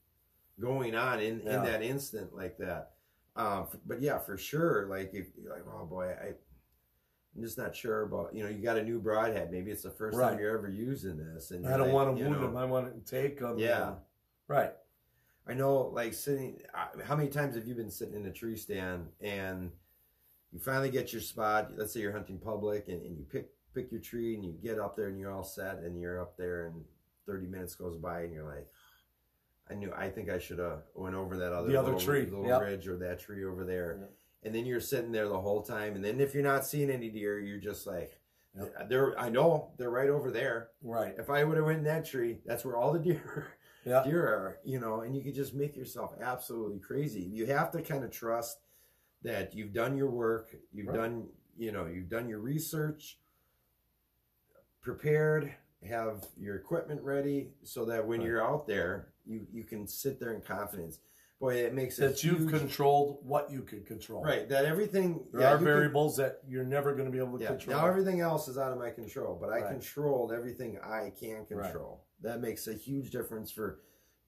going on in that instant like that. But yeah, for sure, like if you're like, oh boy, I'm just not sure about, you know, you got a new broadhead. Maybe it's the first time you're ever using this. And I don't want to wound them. I want to take them. Yeah. Right. I know, like how many times have you been sitting in a tree stand and you finally get your spot? Let's say you're hunting public and you pick your tree and you get up there and you're all set and you're up there and 30 minutes goes by and you're like, I think I should have went over that other tree, little ridge or that tree over there. Yep. And then you're sitting there the whole time. And then if you're not seeing any deer, you're just like, I know they're right over there. Right. If I would have went in that tree, that's where all the deer are, you know, and you could just make yourself absolutely crazy. You have to kind of trust that you've done your work. You've done your research, prepared, have your equipment ready so that when you're out there, you can sit there in confidence. Boy, it makes it you've controlled what you can control. Right. That everything there are variables that you're never going to be able to control. Now everything else is out of my control, but I controlled everything I can control. Right. That makes a huge difference for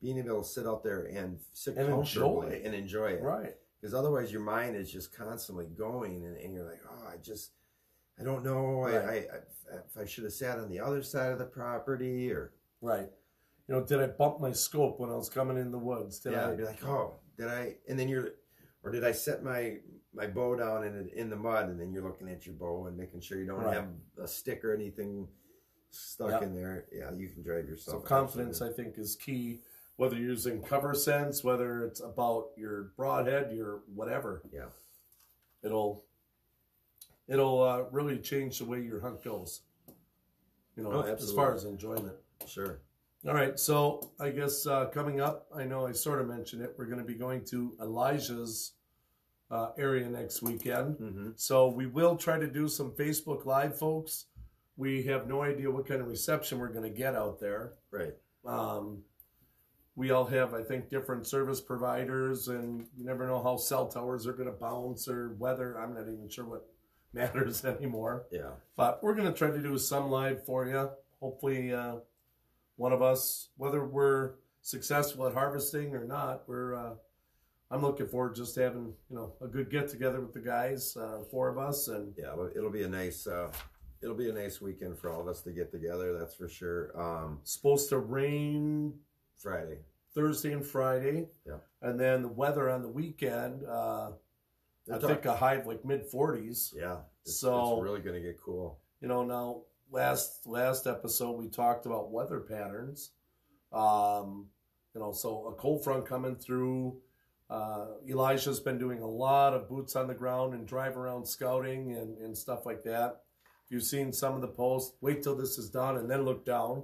being able to sit out there and sit comfortably and enjoy it. Right. Because otherwise your mind is just constantly going and you're like, oh, I don't know. Right. If I should have sat on the other side of the property or. Right. You know, did I bump my scope when I was coming in the woods? Did I be like, oh, did I? And then did I set my bow down in the mud? And then you're looking at your bow and making sure you don't have a stick or anything stuck in there. Yeah, you can drive yourself. So confidence, I think, is key. Whether you're using cover sense, whether it's about your broadhead, your whatever. Yeah, it'll really change the way your hunt goes. You know, as far as enjoyment. Sure. All right, so I guess coming up, I know I sort of mentioned it, we're going to be going to Elijah's area next weekend. Mm-hmm. So we will try to do some Facebook Live, folks. We have no idea what kind of reception we're going to get out there. Right. We all have, I think, different service providers, and you never know how cell towers are going to bounce or weather. I'm not even sure what matters anymore. Yeah. But we're going to try to do some live for you. Hopefully... one of us, whether we're successful at harvesting or not, I'm looking forward to just having, you know, a good get together with the guys, 4 of us, and it'll be a nice weekend for all of us to get together. That's for sure. Supposed to rain Friday, Thursday, and Friday. Yeah, and then the weather on the weekend. I think a high of like mid-40s. Yeah. It's really going to get cool. Now last episode we talked about weather patterns. So a cold front coming through. Elijah's been doing a lot of boots on the ground and drive around scouting and stuff like that. If you've seen some of the posts, wait till this is done and then look down.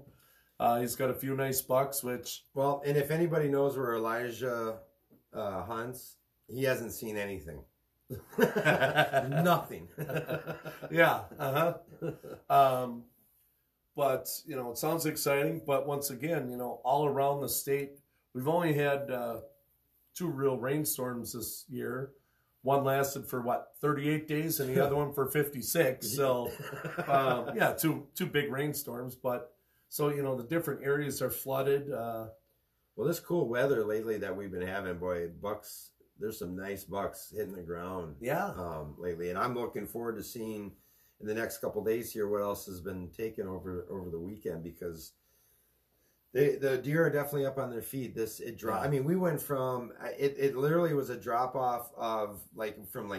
He's got a few nice bucks, Well, and if anybody knows where Elijah hunts, he hasn't seen anything. Nothing. Yeah. But, it sounds exciting. But once again, all around the state, we've only had 2 real rainstorms this year. One lasted for 38 days and the other one for 56. So, two big rainstorms. But so, the different areas are flooded. Well, this cool weather lately that we've been having, boy, bucks, there's some nice bucks hitting the ground. Yeah. Lately. And I'm looking forward to seeing in the next couple of days here what else has been taken over the weekend, because the deer are definitely up on their feet. I mean, we went from it literally was a drop off of from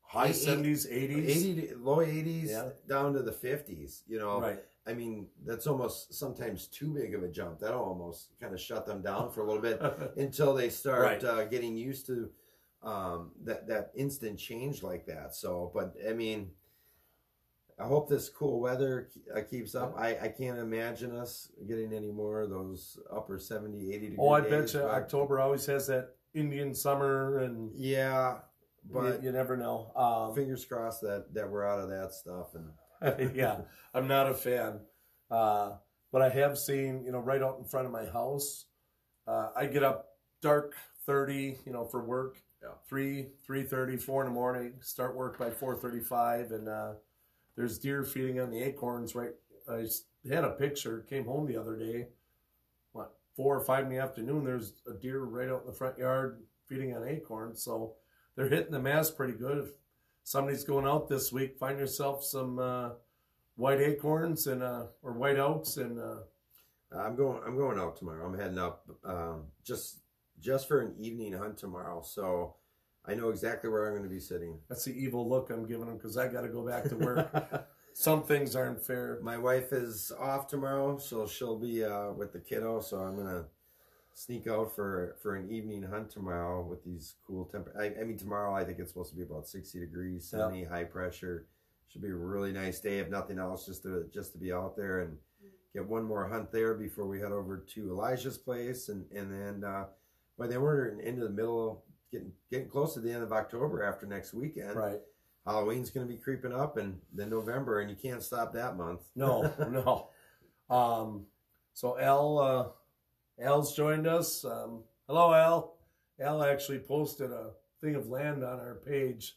high 70s, 80s, low 80s down to the 50s. Right. I mean, that's almost sometimes too big of a jump. That'll almost kind of shut them down for a little bit until they start getting used to that instant change like that. So, but I mean, I hope this cool weather keeps up. I can't imagine us getting any more of those upper 70, 80 degree I days, bet you October always has that Indian summer, and but you never know. Fingers crossed that we're out of that stuff. And yeah, I'm not a fan. But I have seen, right out in front of my house, I get up dark 30, for work, 3:30, 4 in the morning, start work by 4:35, and there's deer feeding on the acorns, right? I had a picture, came home the other day, 4 or 5 in the afternoon, there's a deer right out in the front yard feeding on acorns, so they're hitting the mass pretty good. If somebody's going out this week, find yourself some white acorns and or white oaks, and I'm going out tomorrow. I'm heading up just for an evening hunt tomorrow, so I know exactly where I'm going to be sitting. That's the evil look I'm giving them, because I got to go back to work. Some things aren't fair. My wife is off tomorrow, so she'll be with the kiddo, so I'm going to sneak out for an evening hunt tomorrow with these cool temperatures. I mean, tomorrow I think it's supposed to be about 60 degrees, sunny, high pressure. Should be a really nice day, if nothing else, just to be out there and get one more hunt there before we head over to Elijah's place, and then by then we're into the middle, getting close to the end of October after next weekend. Right. Halloween's going to be creeping up, and then November, and you can't stop that month. No. So Al's joined us. Hello, Al. Al actually posted a thing of land on our page,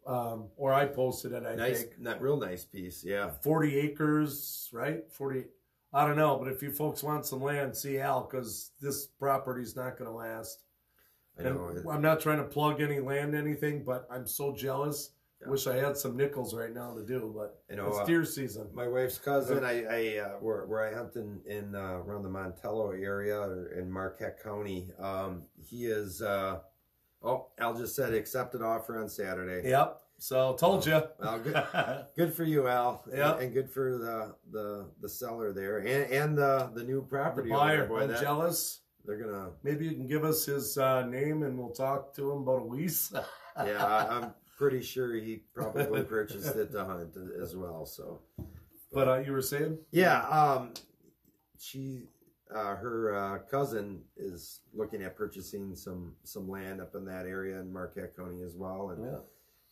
or I posted it, I think. Not real nice piece, yeah. 40 acres, right? 40. I don't know, but if you folks want some land, see Al, because this property's not going to last. I know. I'm not trying to plug any land, anything, but I'm so jealous. Yeah. Wish I had some nickels right now to do, but it's deer season. My wife's cousin, where I hunt in around the Montello area or in Marquette County. He is. Al just said accepted offer on Saturday. Yep. So told you. Well, good for you, Al. Yep. And good for the seller there and the new property. The buyer. I'm jealous. They're gonna. Maybe you can give us his name and we'll talk to him about a lease. Yeah, I'm pretty sure he probably purchased it to hunt as well. So, but you were saying? Yeah, her cousin is looking at purchasing some land up in that area in Marquette County as well, and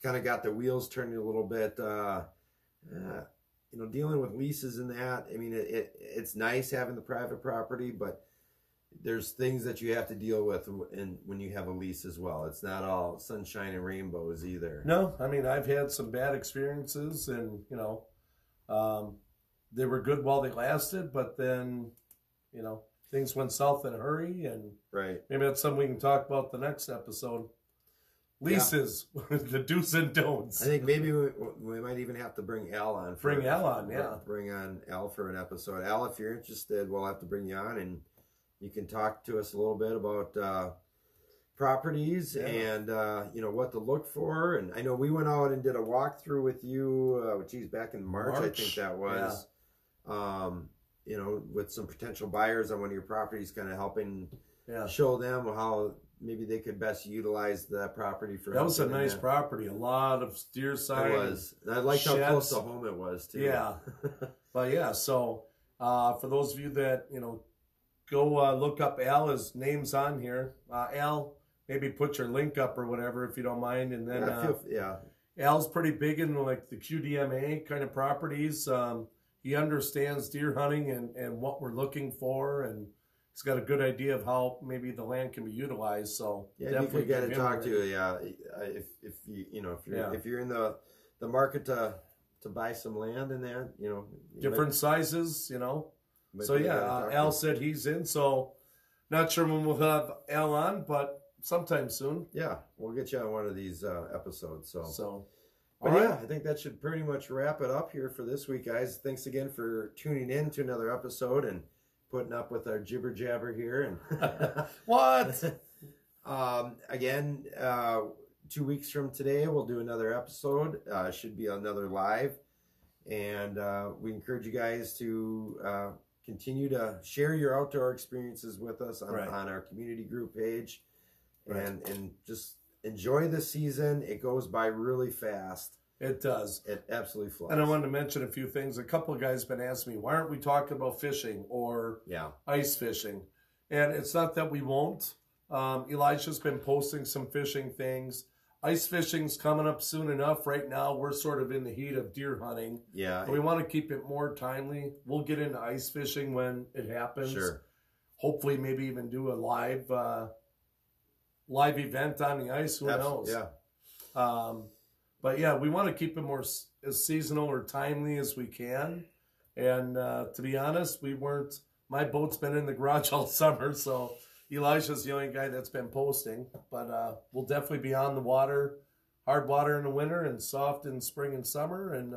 kind of got the wheels turning a little bit. Dealing with leases and that. I mean, it's nice having the private property, but there's things that you have to deal with when you have a lease as well. It's not all sunshine and rainbows either. No, I mean, I've had some bad experiences, and they were good while they lasted, but then things went south in a hurry, and maybe that's something we can talk about the next episode. Leases, the do's and don'ts. I think maybe we might even have to bring Al on. Bring on Al for an episode. Al, if you're interested, we'll have to bring you on, and you can talk to us a little bit about properties and what to look for. And I know we went out and did a walkthrough with you back in March. I think that was with some potential buyers on one of your properties, kind of helping show them how maybe they could best utilize that property for. That was a nice property, a lot of deer sign. It was. I liked how close to home it was too. Yeah. But so for those of you that go look up Al. His name's on here. Al, maybe put your link up or whatever if you don't mind. And then Al's pretty big in like the QDMA kind of properties. He understands deer hunting and what we're looking for, and he's got a good idea of how maybe the land can be utilized. So definitely got to talk to if you're in the market to buy some land in there, different sizes, So Al said he's in. So not sure when we'll have Al on, but sometime soon. Yeah, we'll get you on one of these episodes. So. But I think that should pretty much wrap it up here for this week, guys. Thanks again for tuning in to another episode and putting up with our jibber jabber here. And what? Again, 2 weeks from today, we'll do another episode. Should be another live, and we encourage you guys to continue to share your outdoor experiences with us on our community group page, and just enjoy the season. It goes by really fast. It does. It absolutely flies. And I wanted to mention a few things. A couple of guys have been asking me, why aren't we talking about fishing or ice fishing? And it's not that we won't. Elijah's been posting some fishing things. Ice fishing's coming up soon enough. Right now, we're sort of in the heat of deer hunting. Yeah. And we want to keep it more timely. We'll get into ice fishing when it happens. Sure. Hopefully, maybe even do a live event on the ice. Who knows? Yeah. But we want to keep it more as seasonal or timely as we can. And to be honest, my boat's been in the garage all summer, so Elijah's the only guy that's been posting. But we'll definitely be on the water, hard water in the winter and soft in spring and summer. And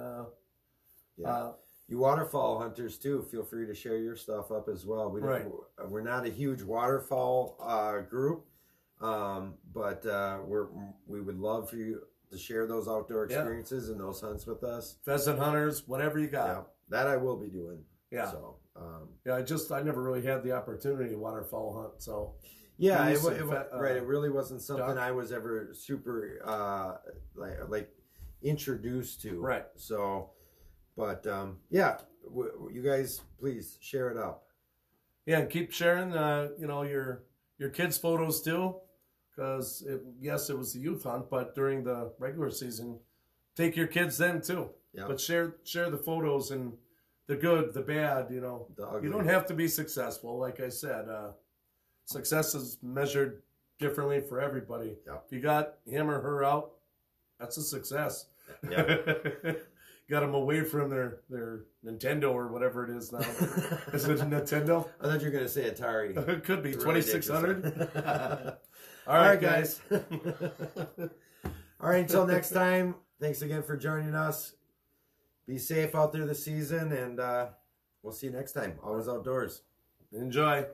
you waterfowl hunters too, feel free to share your stuff up as well. We're not a huge waterfowl group, but we would love for you to share those outdoor experiences and those hunts with us. Pheasant hunters, whatever you got. Yeah, that I will be doing. Yeah. So, I never really had the opportunity to waterfowl hunt. So. Yeah, it really wasn't something I was ever super like introduced to. Right. So, but you guys please share it up. Yeah, and keep sharing your kids' photos too. Because, it was the youth hunt, but during the regular season, take your kids then too. Yeah. But share the photos and the good, the bad, The ugly. You don't have to be successful. Like I said, success is measured differently for everybody. Yeah. If you got him or her out, that's a success. Yeah. Got them away from their Nintendo or whatever it is now. Is it Nintendo? I thought you were going to say Atari. It could be 2600. All right, guys. All right, until next time, thanks again for joining us. Be safe out there this season, and we'll see you next time. Always outdoors. Enjoy.